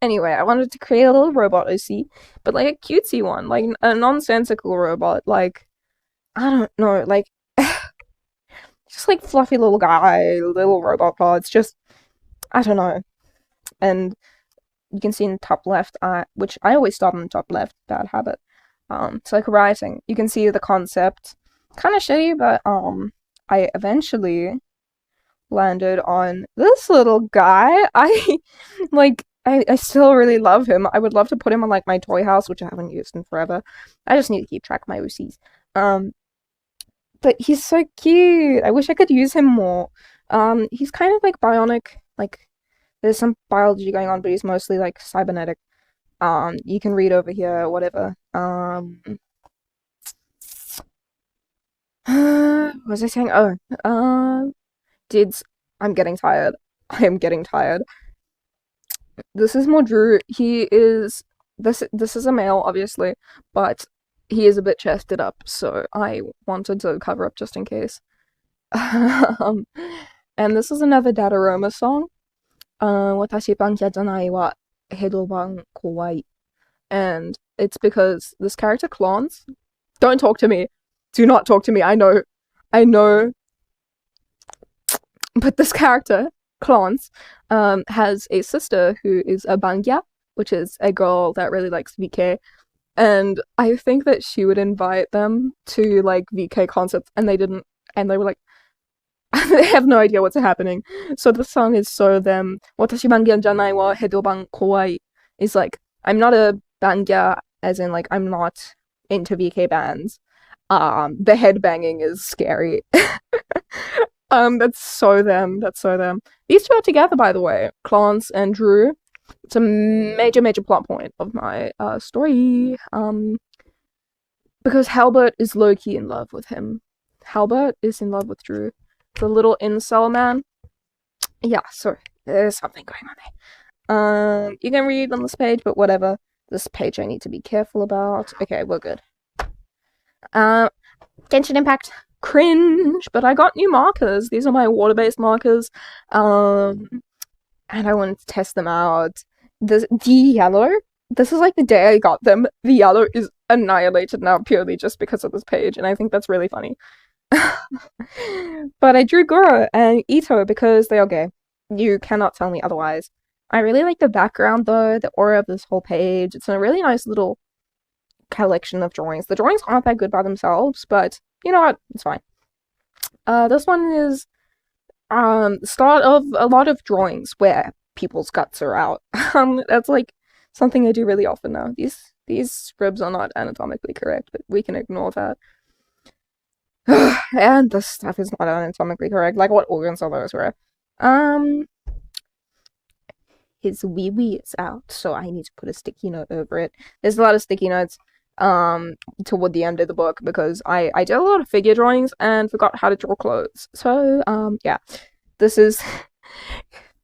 Anyway, I wanted to create a little robot OC, but like a cutesy one, like a nonsensical robot, like I don't know, like just like fluffy little guy, little robot parts, just I don't know. And you can see in the top left, which I always start on the top left, bad habit. It's like writing. You can see the concept, kind of shitty, but I eventually landed on this little guy. I still really love him. I would love to put him on like my toy house, which I haven't used in forever. I just need to keep track of my OCs. But he's so cute. I wish I could use him more. He's kind of like bionic. Like there's some biology going on, but he's mostly like cybernetic. You can read over here, whatever. What was I saying? Dids. I'm getting tired. I am getting tired. This is more Drew. This is a male, obviously, but he is a bit chested up, so I wanted to cover up just in case. And this is another Dadaroma song. Watashi bankia janai wa hedoban kowai. And it's because this character Clons. Don't talk to me. Do not talk to me. I know. But this character Clons has a sister who is a bangya, which is a girl that really likes VK, and I think that she would invite them to like VK concerts, and they didn't, and they were like, they have no idea what's happening. So the song is so them. Watashi bangya janai wa hedoban kowai is like, I'm not a bangya, as in like I'm not into VK bands. The headbanging is scary. That's so them. That's so them. These two are together, by the way. Clance and Drew. It's a major, major plot point of my story. Because Halbert is low-key in love with him. Halbert is in love with Drew. The little incel man. Yeah, so there's something going on there. You can read on this page, but whatever. This page I need to be careful about. Okay, we're good. Genshin Impact. Cringe, but I got new markers. These are my water-based markers, and I wanted to test them out. The yellow, this is like the day I got them. The yellow is annihilated now purely just because of this page, and I think that's really funny. But I drew Goro and Ito because they are gay. You cannot tell me otherwise. I really like the background though, the aura of this whole page. It's a really nice little collection of drawings. The drawings aren't that good by themselves, but you know what? It's fine. This one is start of a lot of drawings where people's guts are out. That's like something I do really often now. These scribs are not anatomically correct, but we can ignore that. And this stuff is not anatomically correct. Like, what organs are those? Where his wee wee is out, so I need to put a sticky note over it. There's a lot of sticky notes toward the end of the book because I did a lot of figure drawings and forgot how to draw clothes. So yeah, this is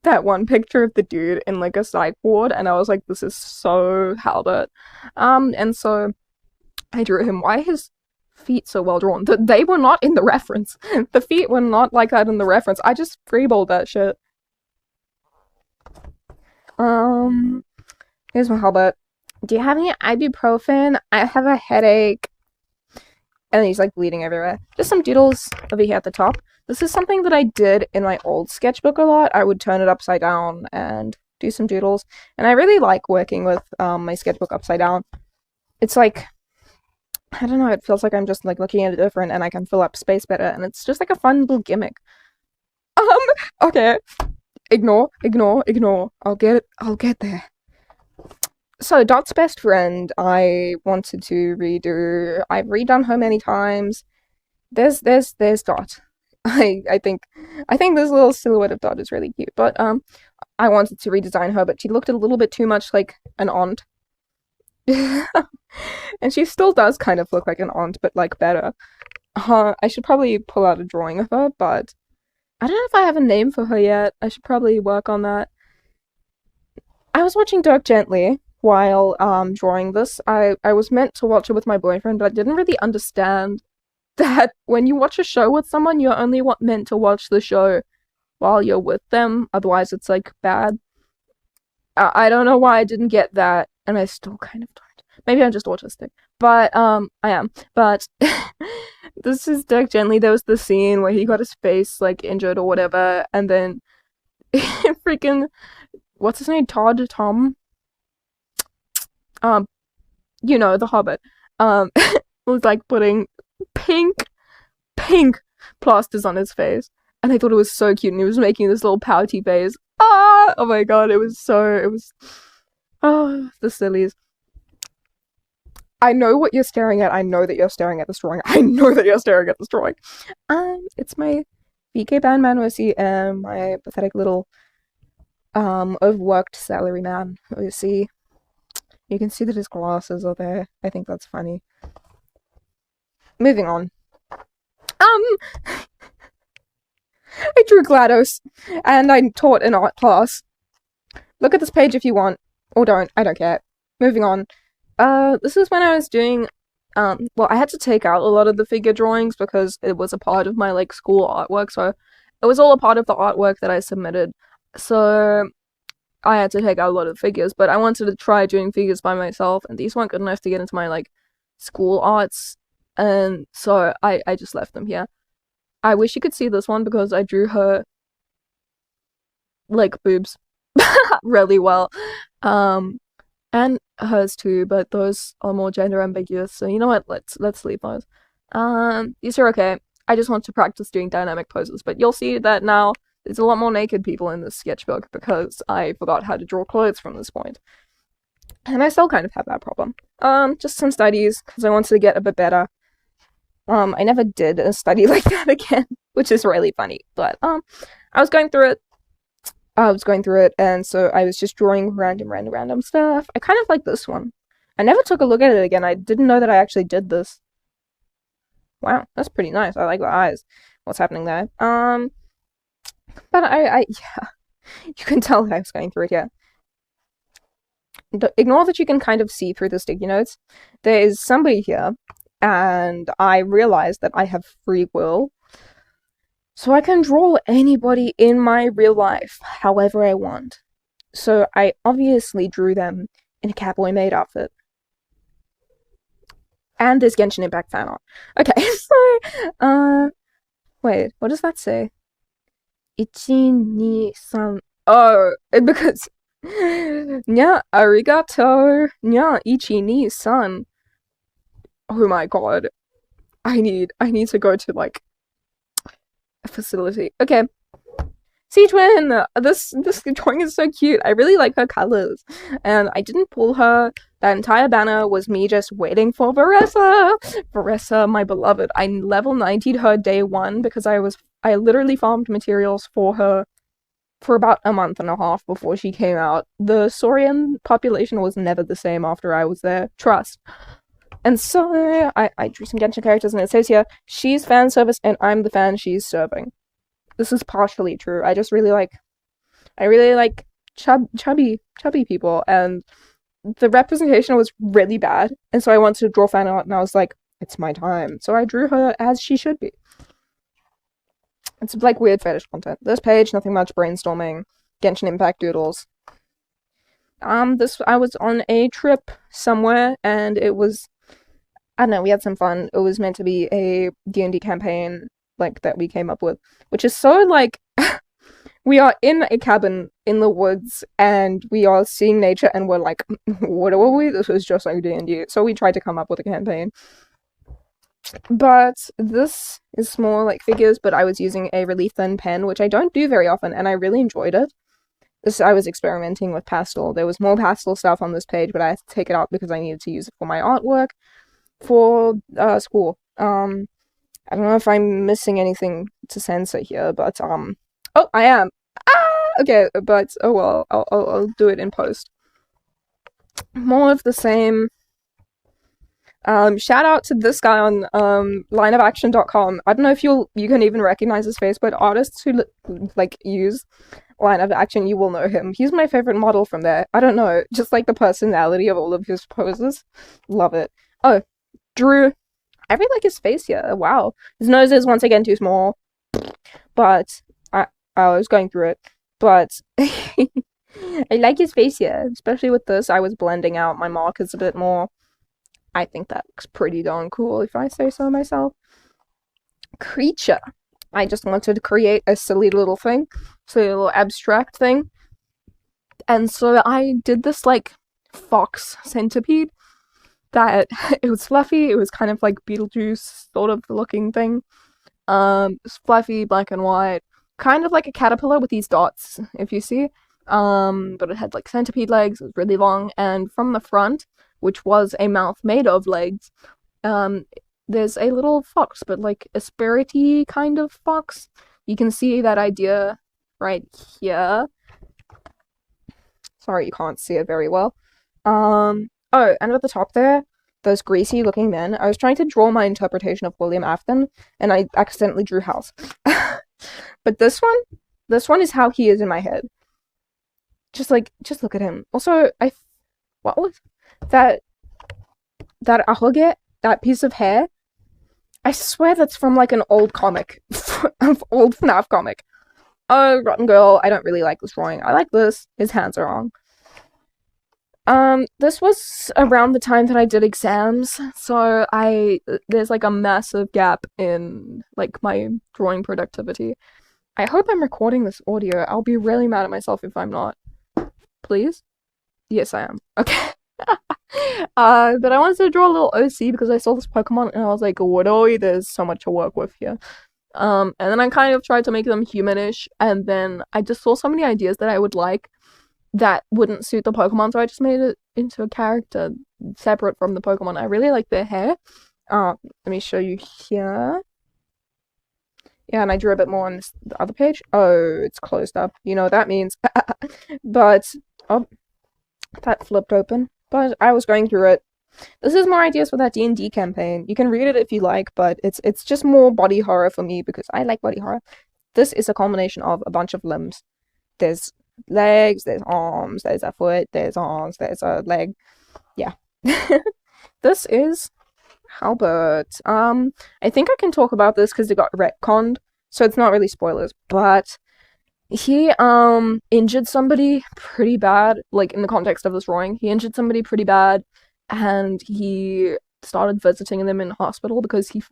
that one picture of the dude in like a psych ward, and I was like, this is so Halbert. And so I drew him. Why his feet so well drawn? They were not in the reference. The feet were not like that in the reference. I just freeballed that shit. Here's my Halbert. Do you have any ibuprofen? I have a headache. And then he's like bleeding everywhere. Just some doodles over here at the top. This is something that I did in my old sketchbook a lot. I would turn it upside down and do some doodles. And I really like working with my sketchbook upside down. It's like, I don't know, it feels like I'm just like looking at it different and I can fill up space better. And it's just like a fun little gimmick. Okay. Ignore. I'll get there. So, Dot's best friend, I wanted to redo. I've redone her many times. There's Dot. I think this little silhouette of Dot is really cute. But I wanted to redesign her, but she looked a little bit too much like an aunt. And she still does kind of look like an aunt, but like better. I should probably pull out a drawing of her, but I don't know if I have a name for her yet. I should probably work on that. I was watching Dirk Gently while drawing this. I was meant to watch it with my boyfriend, but I didn't really understand that when you watch a show with someone, you're only meant to watch the show while you're with them. Otherwise, it's like bad. I don't know why I didn't get that, and I still kind of don't. Maybe I'm just autistic, but I am. But this is Dirk Gently. There was the scene where he got his face like injured or whatever, and then freaking what's his name? Tom. You know, the Hobbit. Was like putting pink plasters on his face, and I thought it was so cute, and he was making this little pouty face. Oh my god, it was the sillies. I know what you're staring at. I know that you're staring at this drawing. It's my VK band man and my pathetic little overworked salary man. You see, you can see that his glasses are there. I think that's funny. Moving on. I drew GLaDOS, and I taught an art class. Look at this page if you want, or don't. I don't care. Moving on. This is when I was doing, well, I had to take out a lot of the figure drawings because it was a part of my, like, school artwork, so it was all a part of the artwork that I submitted, so I had to take out a lot of figures, but I wanted to try doing figures by myself, and these weren't good enough to get into my, like, school arts, and so I just left them here. I wish you could see this one because I drew her, like, boobs really well, and hers too, but those are more gender ambiguous, so you know what, let's leave those. These are okay. I just want to practice doing dynamic poses, but you'll see that now there's a lot more naked people in this sketchbook because I forgot how to draw clothes from this point. And I still kind of have that problem. Just some studies, because I wanted to get a bit better. I never did a study like that again, which is really funny, but I was going through it, and so I was just drawing random stuff. I kind of like this one. I never took a look at it again. I didn't know that I actually did this. Wow, that's pretty nice. I like the eyes. What's happening there? But yeah, you can tell that I was going through it here. Ignore that you can kind of see through the sticky notes. There is somebody here, and I realized that I have free will. So I can draw anybody in my real life however I want. So I obviously drew them in a Cowboy Maid outfit. And there's Genshin Impact fan art. Okay, so, wait, what does that say? 1, 2, 3. Oh, because Nya, arigato. Nya, ichi ni san. Oh my god. I need to go to like a facility. Okay. Sea Twin! This drawing is so cute. I really like her colors. And I didn't pull her. That entire banner was me just waiting for Varessa. Varessa, my beloved. I level 90'd her day one because I literally farmed materials for her for about a month and a half before she came out. The Saurian population was never the same after I was there. Trust. And so I drew some Genshin characters and it says here, she's fan service and I'm the fan she's serving. This is partially true. I really like chubby people, and the representation was really bad, and so I wanted to draw fan art, and I was like, it's my time. So I drew her as she should be. It's like weird fetish content. This page, nothing much, brainstorming, Genshin Impact doodles. I was on a trip somewhere, and it was, I don't know, we had some fun. It was meant to be a D&D campaign, like, that we came up with, which is so, like, we are in a cabin in the woods, and we are seeing nature, and we're like, what are we? This was just like D&D. So we tried to come up with a campaign. But this is more like figures, but I was using a really thin pen, which I don't do very often, and I really enjoyed it. I was experimenting with pastel. There was more pastel stuff on this page, but I had to take it out because I needed to use it for my artwork for school. I don't know if I'm missing anything to censor here, but oh, I am. Okay, but oh well, I'll do it in post. More of the same. Shout out to this guy on lineofaction.com. I don't know if you can even recognize his face, but artists who like use Line of Action, you will know him. He's my favorite model from there. I don't know, just like the personality of all of his poses. Love it. Oh, Drew. I really like his face here. Wow. His nose is once again too small. But I was going through it. But I like his face here. Especially with this, I was blending out my markers a bit more. I think that looks pretty darn cool if I say so myself. Creature. I just wanted to create a silly little thing. Silly little abstract thing. And so I did this like fox centipede. That it was fluffy, it was kind of like Beetlejuice sort of looking thing. It's fluffy, black and white, kind of like a caterpillar with these dots, if you see. But it had like centipede legs, it was really long, and from the front, which was a mouth made of legs, there's a little fox, but like a spirity kind of fox. You can see that idea right here. Sorry, you can't see it very well. Oh, and at the top there, those greasy looking men, I was trying to draw my interpretation of William Afton, and I accidentally drew House. But this one is how he is in my head. Just look at him. Also, what was that ahoge, that piece of hair? I swear that's from like an old comic, old FNAF comic. Oh, Rotten Girl, I don't really like this drawing. I like this. His hands are wrong. This was around the time that I did exams, so there's like a massive gap in like my drawing productivity. I hope I'm recording this audio. I'll be really mad at myself if I'm not. Please? Yes, I am. Okay. But I wanted to draw a little OC because I saw this Pokemon and I was like, what there's so much to work with here. And then I kind of tried to make them humanish, and then I just saw so many ideas that I would like that wouldn't suit the Pokemon, so I just made it into a character separate from the Pokemon. I really like their hair. Let me show you here. Yeah, and I drew a bit more on the other page. Oh, it's closed up. You know what that means. But, oh, that flipped open. But I was going through it. This is more ideas for that D&D campaign. You can read it if you like, but it's just more body horror for me because I like body horror. This is a combination of a bunch of limbs. There's legs, there's arms, there's a foot, there's arms, there's a leg. Yeah. This is Halbert. I think I can talk about this because it got retconned, so it's not really spoilers, but he injured somebody pretty bad, like in the context of this drawing. He injured somebody pretty bad, and he started visiting them in hospital because he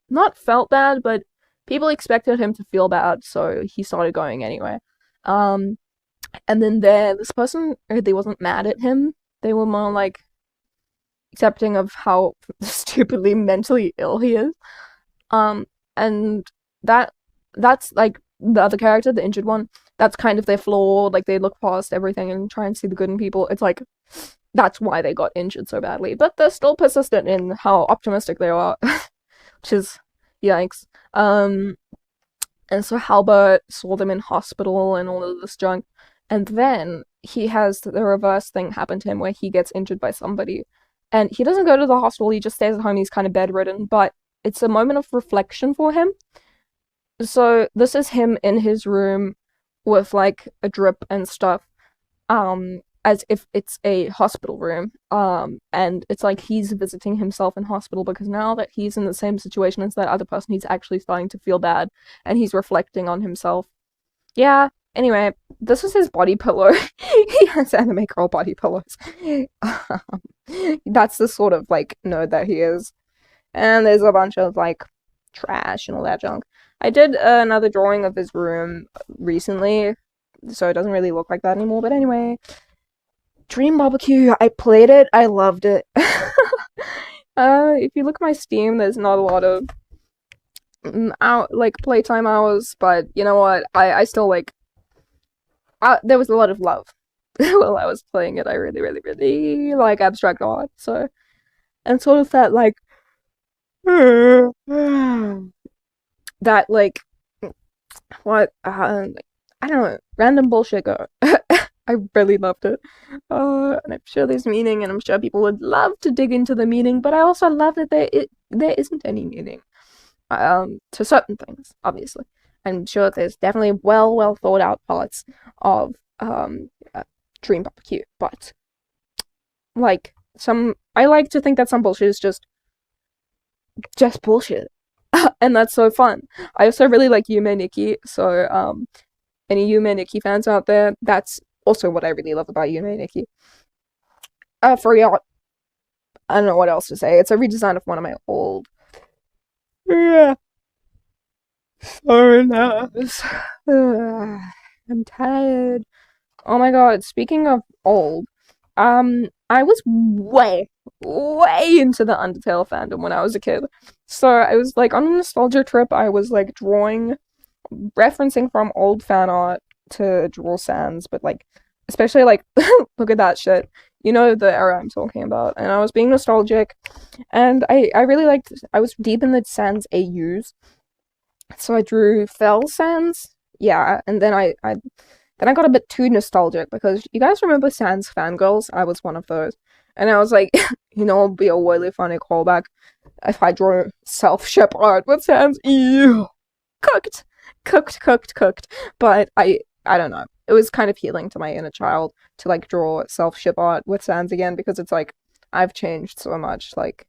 not felt bad, but people expected him to feel bad, so he started going anyway. And then this person, they wasn't mad at him. They were more like accepting of how stupidly mentally ill he is. Um, and that that's like the other character, the injured one. That's kind of their flaw. Like they look past everything and try and see the good in people. It's like that's why they got injured so badly. But they're still persistent in how optimistic they are, which is yikes. And so Halbert saw them in hospital and all of this junk. And then he has the reverse thing happen to him where he gets injured by somebody. And he doesn't go to the hospital, he just stays at home, he's kind of bedridden, but it's a moment of reflection for him. So this is him in his room with like a drip and stuff, as if it's a hospital room. And it's like he's visiting himself in hospital because now that he's in the same situation as that other person, he's actually starting to feel bad and he's reflecting on himself. Yeah, anyway, this is his body pillow. He has anime girl body pillows. That's the sort of like nerd that he is. And there's a bunch of like trash and all that junk. I did another drawing of his room recently, so it doesn't really look like that anymore. But anyway, Dream Barbecue, I played it, I loved it. If you look at my Steam, there's not a lot of like playtime hours, but you know what? I still like. There was a lot of love while I was playing it. I really, really, really like abstract art. So and sort of that like that like what I don't know, random bullshit go. I really loved it. And I'm sure there's meaning, and I'm sure people would love to dig into the meaning, but I also love that there isn't any meaning to certain things, obviously. I'm sure there's definitely well thought out parts of Dream Barbecue, but like I like to think that some bullshit is just bullshit. And that's so fun. I also really like Yume Nikki, so any Yume Nikki fans out there, that's also what I really love about Yume Nikki. For y'all, I don't know what else to say. It's a redesign of one of my old. Yeah. So nice. I'm tired. Oh my god, speaking of old, I was way into the Undertale fandom when I was a kid. So I was like on a nostalgia trip, I was like drawing, referencing from old fan art to draw sans, but like, especially like, look at that shit. You know the era I'm talking about. And I was being nostalgic, and I really liked, I was deep in the sans AUs. So I drew Fell sans, yeah, and then I got a bit too nostalgic because you guys remember Sans Fangirls? I was one of those. And I was like, it'll be a really funny callback if I draw self-ship art with Sans. Ew. Cooked. Cooked. But I don't know. It was kind of healing to my inner child to like draw self-ship art with Sans again because it's like, I've changed so much, like.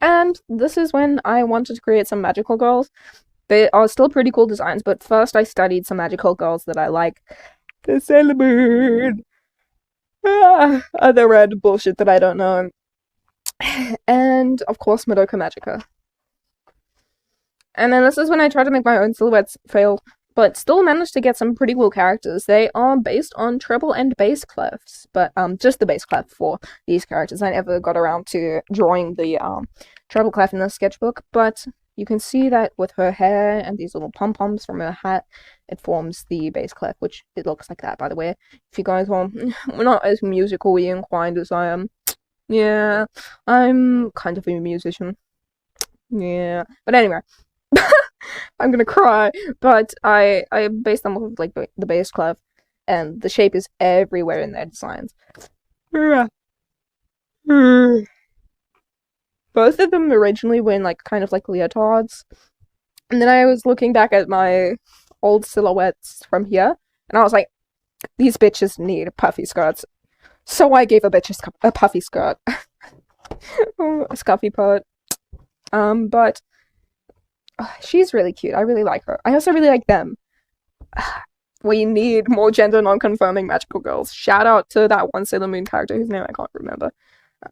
And this is when I wanted to create some magical girls. They are still pretty cool designs, but first I studied some magical girls that I like. The Sailor Moon! Other random bullshit that I don't know. And, of course, Madoka Magica. And then this is when I tried to make my own silhouettes, failed, but still managed to get some pretty cool characters. They are based on treble and bass clefs, but just the bass clef for these characters. I never got around to drawing the treble clef in the sketchbook, but you can see that with her hair and these little pom-poms from her hat, it forms the bass clef, which it looks like that, by the way. If you guys are not as musically inclined as I am, yeah, I'm kind of a musician. Yeah, but anyway, I'm gonna cry. But I based them off of like the bass clef, and the shape is everywhere in their designs. Both of them originally were in like kind of like leotards, and then I was looking back at my old silhouettes from here, and I was like, these bitches need puffy skirts. So I gave a bitch a puffy skirt. A scuffy part. But she's really cute. I really like her. I also really like them. We need more gender non-confirming magical girls. Shout out to that one Sailor Moon character whose name I can't remember.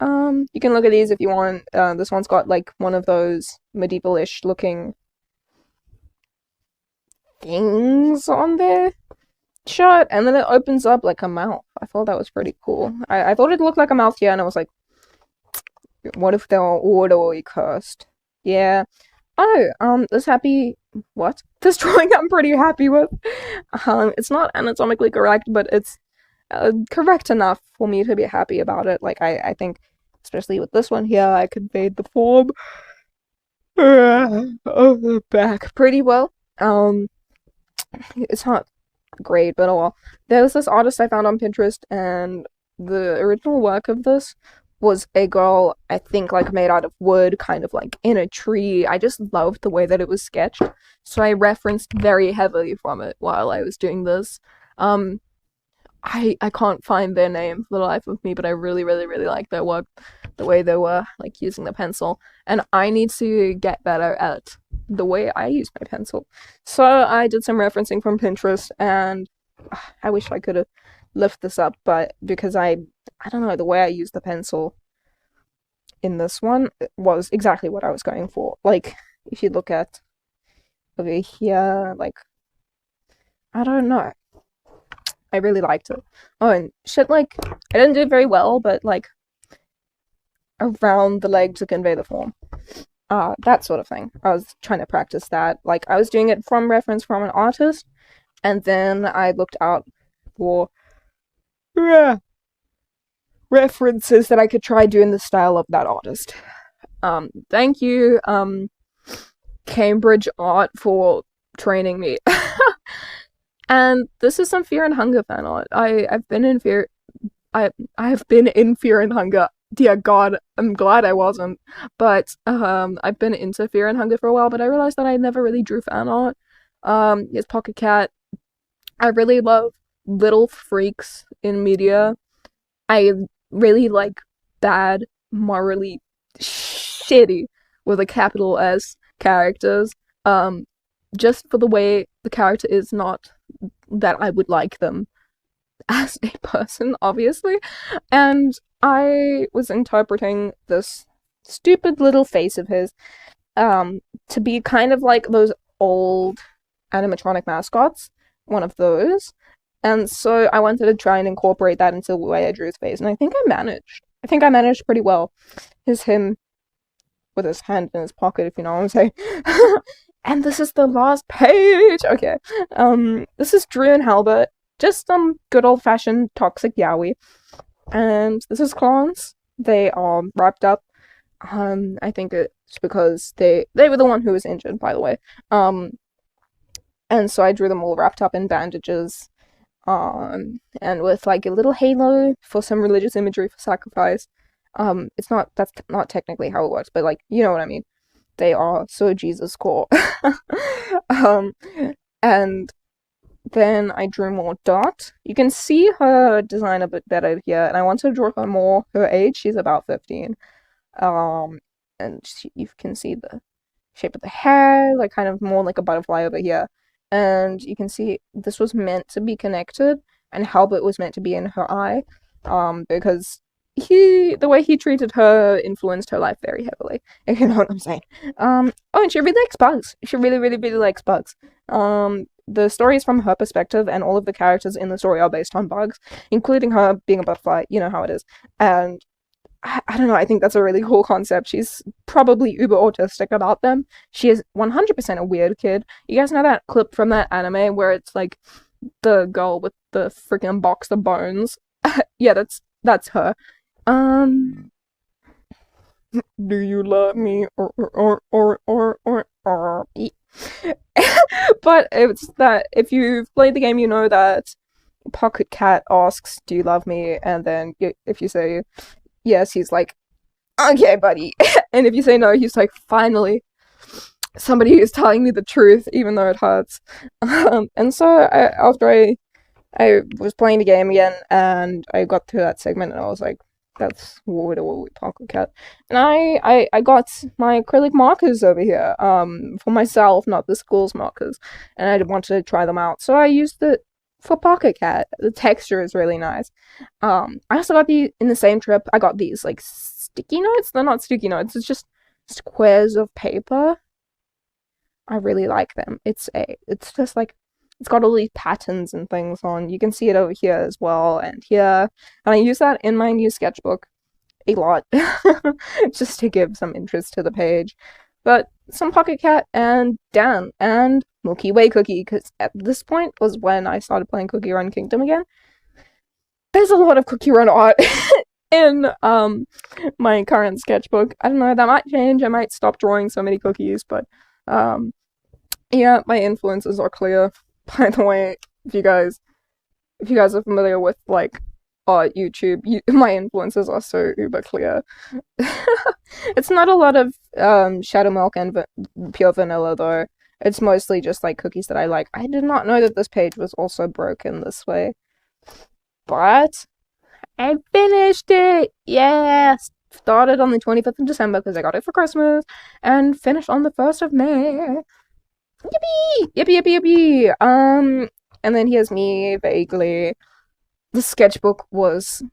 You can look at these if you want. This one's got like one of those medieval-ish looking things on there. shut, and then it opens up like a mouth. I thought that was pretty cool. I thought it looked like a mouth here, and I was like, what if they were auto cursed? Yeah. Oh, this happy what? This drawing I'm pretty happy with. It's not anatomically correct, but it's correct enough for me to be happy about it. Like I think, especially with this one here, I conveyed the form of the back pretty well. It's not great, but oh well. There was this artist I found on Pinterest, and the original work of this was a girl, I think, like made out of wood, kind of like in a tree. I just loved the way that it was sketched, so I referenced very heavily from it while I was doing this. Um, I can't find their name for the life of me, but I really, really, really like their work, the way they were like using the pencil, and I need to get better at the way I use my pencil. So I did some referencing from Pinterest, and I wish I could have lifted this up, but because I don't know, the way I use the pencil in this one was exactly what I was going for. Like if you look at over here, like I don't know. I really liked it. Oh, and shit, like, I didn't do it very well, but, like, around the leg to convey the form. That sort of thing. I was trying to practice that. Like, I was doing it from reference from an artist, and then I looked out for references that I could try doing the style of that artist. Thank you, Cambridge Art, for training me. And this is some Fear and Hunger fan art. I've been in Fear. I've been in Fear and Hunger. Dear God, I'm glad I wasn't. But I've been into Fear and Hunger for a while. But I realized that I never really drew fan art. Here's Pocket Cat. I really love little freaks in media. I really like bad, morally shitty with a capital S characters. Just for the way the character is, not that I would like them as a person, obviously. And I was interpreting this stupid little face of his to be kind of like those old animatronic mascots, one of those. And so I wanted to try and incorporate that into the way I drew his face, and I think I managed. I think I managed pretty well. Here's him with his hand in his pocket, if you know what I'm saying. And this is the last page. Okay. This is Drew and Halbert. Just some good old fashioned toxic yaoi. And this is Clans. They are wrapped up. I think it's because they were the one who was injured, by the way. And so I drew them all wrapped up in bandages. And with like a little halo for some religious imagery for sacrifice. That's not technically how it works, but like, you know what I mean. They are so Jesus core. um, and then I drew more Dot. You can see her design a bit better here, and I want to draw her more her age. She's about 15. And you can see the shape of the hair, like kind of more like a butterfly over here. And you can see this was meant to be connected, and Halbert was meant to be in her eye, because the way he treated her influenced her life very heavily, if you know what I'm saying. Oh, and she really likes bugs. She really, really, really likes bugs. The story is from her perspective, and all of the characters in the story are based on bugs, including her being a butterfly. You know how it is. And I don't know, I think that's a really cool concept. She's probably uber autistic about them. She is 100% a weird kid. You guys know that clip from that anime where it's like the girl with the freaking box of bones? Yeah, that's her. Do you love me or But it's that if you've played the game, you know that Pocket Cat asks, "Do you love me?" And then if you say yes, he's like, "Okay, buddy." And if you say no, he's like, "Finally, somebody is telling me the truth, even though it hurts." And so after I was playing the game again, and I got to that segment, and I was like, that's woolly Pocket Cat. And I got my acrylic markers over here, for myself, not the school's markers, and I wanted to try them out. So I used it for Pocket Cat. The texture is really nice. I also got these in the same trip. I got these like sticky notes. They're not sticky notes. It's just squares of paper. I really like them. It's just like It's got all these patterns and things on. You can see it over here as well, and here. And I use that in my new sketchbook a lot, just to give some interest to the page. But some Pocket Cat and Dan and Milky Way Cookie, because at this point was when I started playing Cookie Run Kingdom again. There's a lot of Cookie Run art in my current sketchbook. I don't know, that might change. I might stop drawing so many cookies, but yeah, my influences are clear. By the way, if you guys are familiar with like art YouTube, my influences are so uber clear. It's not a lot of Shadow Milk and Pure Vanilla though. It's mostly just like cookies that I like. I did not know that this page was also broken this way. But I finished it! Yes! Started on the 25th of December because I got it for Christmas, and finished on the 1st of May. Yippee! Yippee, yippee, yippee! And then here's me, vaguely. The sketchbook was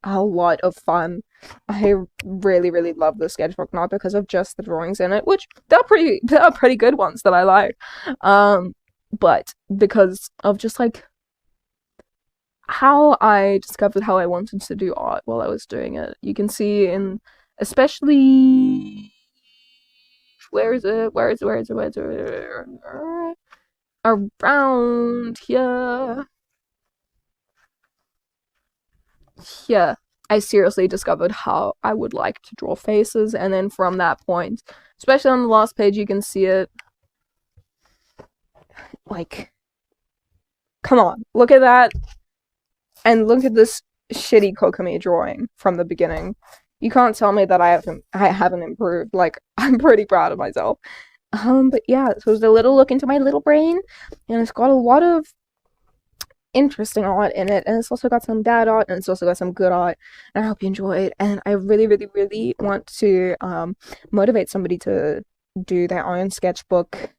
a lot of fun. I really, really love the sketchbook, not because of just the drawings in it, which they're pretty good ones that I like, but because of just like how I discovered how I wanted to do art while I was doing it. You can see in, especially, where is it? Around here. Here, I seriously discovered how I would like to draw faces, and then from that point, especially on the last page, you can see it. Like, come on, look at that. And look at this shitty Kokomi drawing from the beginning. You can't tell me that I haven't improved. Like, I'm pretty proud of myself. But yeah, so it's a little look into my little brain, and it's got a lot of interesting art in it, and it's also got some bad art, and it's also got some good art, and I hope you enjoy it. And I really, really, really want to motivate somebody to do their own sketchbook,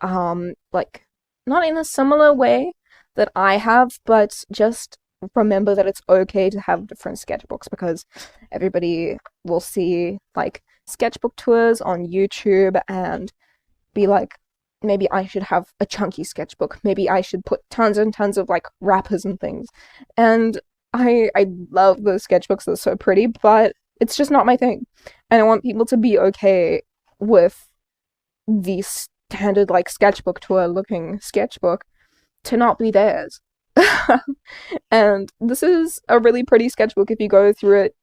like, not in a similar way that I have, but just remember that it's okay to have different sketchbooks, because everybody will see like sketchbook tours on YouTube and be like, maybe I should have a chunky sketchbook, maybe I should put tons and tons of like wrappers and things. And I love those sketchbooks, they're so pretty, but it's just not my thing. And I want people to be okay with the standard like sketchbook tour looking sketchbook to not be theirs. And this is a really pretty sketchbook if you go through it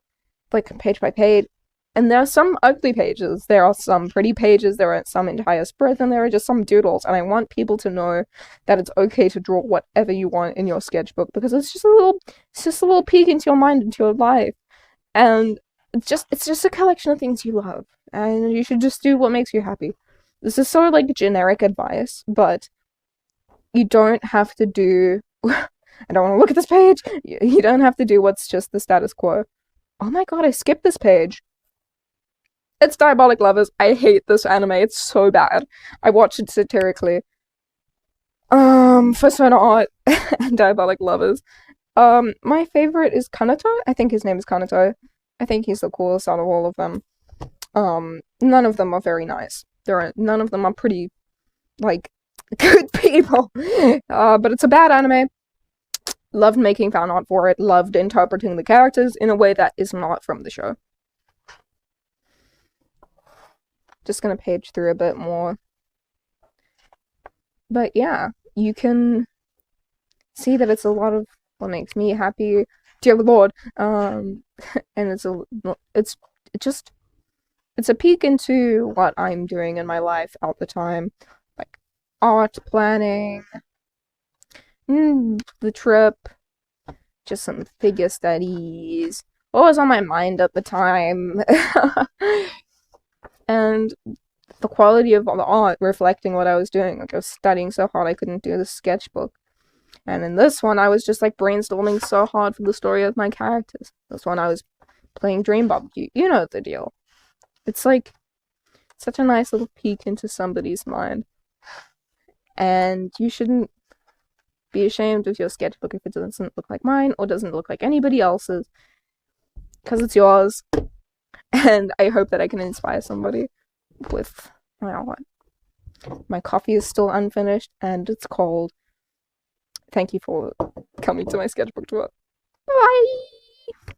like page by page. And there are some ugly pages, there are some pretty pages, there are some entire spreads, and there are just some doodles. And I want people to know that it's okay to draw whatever you want in your sketchbook, because it's just a little peek into your mind, into your life. And it's just a collection of things you love, and you should just do what makes you happy. This is sort of like generic advice, but you don't have to do I don't want to look at this page. You don't have to do what's just the status quo. Oh my god, I skipped this page. It's Diabolic Lovers. I hate this anime. It's so bad. I watch it satirically. First one art and Diabolic Lovers. My favorite is Kanato. I think his name is Kanato. I think he's the coolest out of all of them. None of them are very nice. None of them are pretty, like, good people. But it's a bad anime. Loved making fan art for it. Loved interpreting the characters in a way that is not from the show. Just gonna page through a bit more. But yeah, you can see that it's a lot of what makes me happy. Dear Lord. And it's a peek into what I'm doing in my life at the time. Like art, planning, the trip, just some figure studies, what was on my mind at the time, and the quality of the art reflecting what I was doing. Like, I was studying so hard I couldn't do the sketchbook. And in this one, I was just like brainstorming so hard for the story of my characters. This one, I was playing Dream Barbecue. You know the deal. It's like such a nice little peek into somebody's mind. And you shouldn't be ashamed of your sketchbook if it doesn't look like mine or doesn't look like anybody else's, because it's yours. And I hope that I can inspire somebody with my art. My coffee is still unfinished, and it's cold. Thank you for coming to my sketchbook tour. Bye!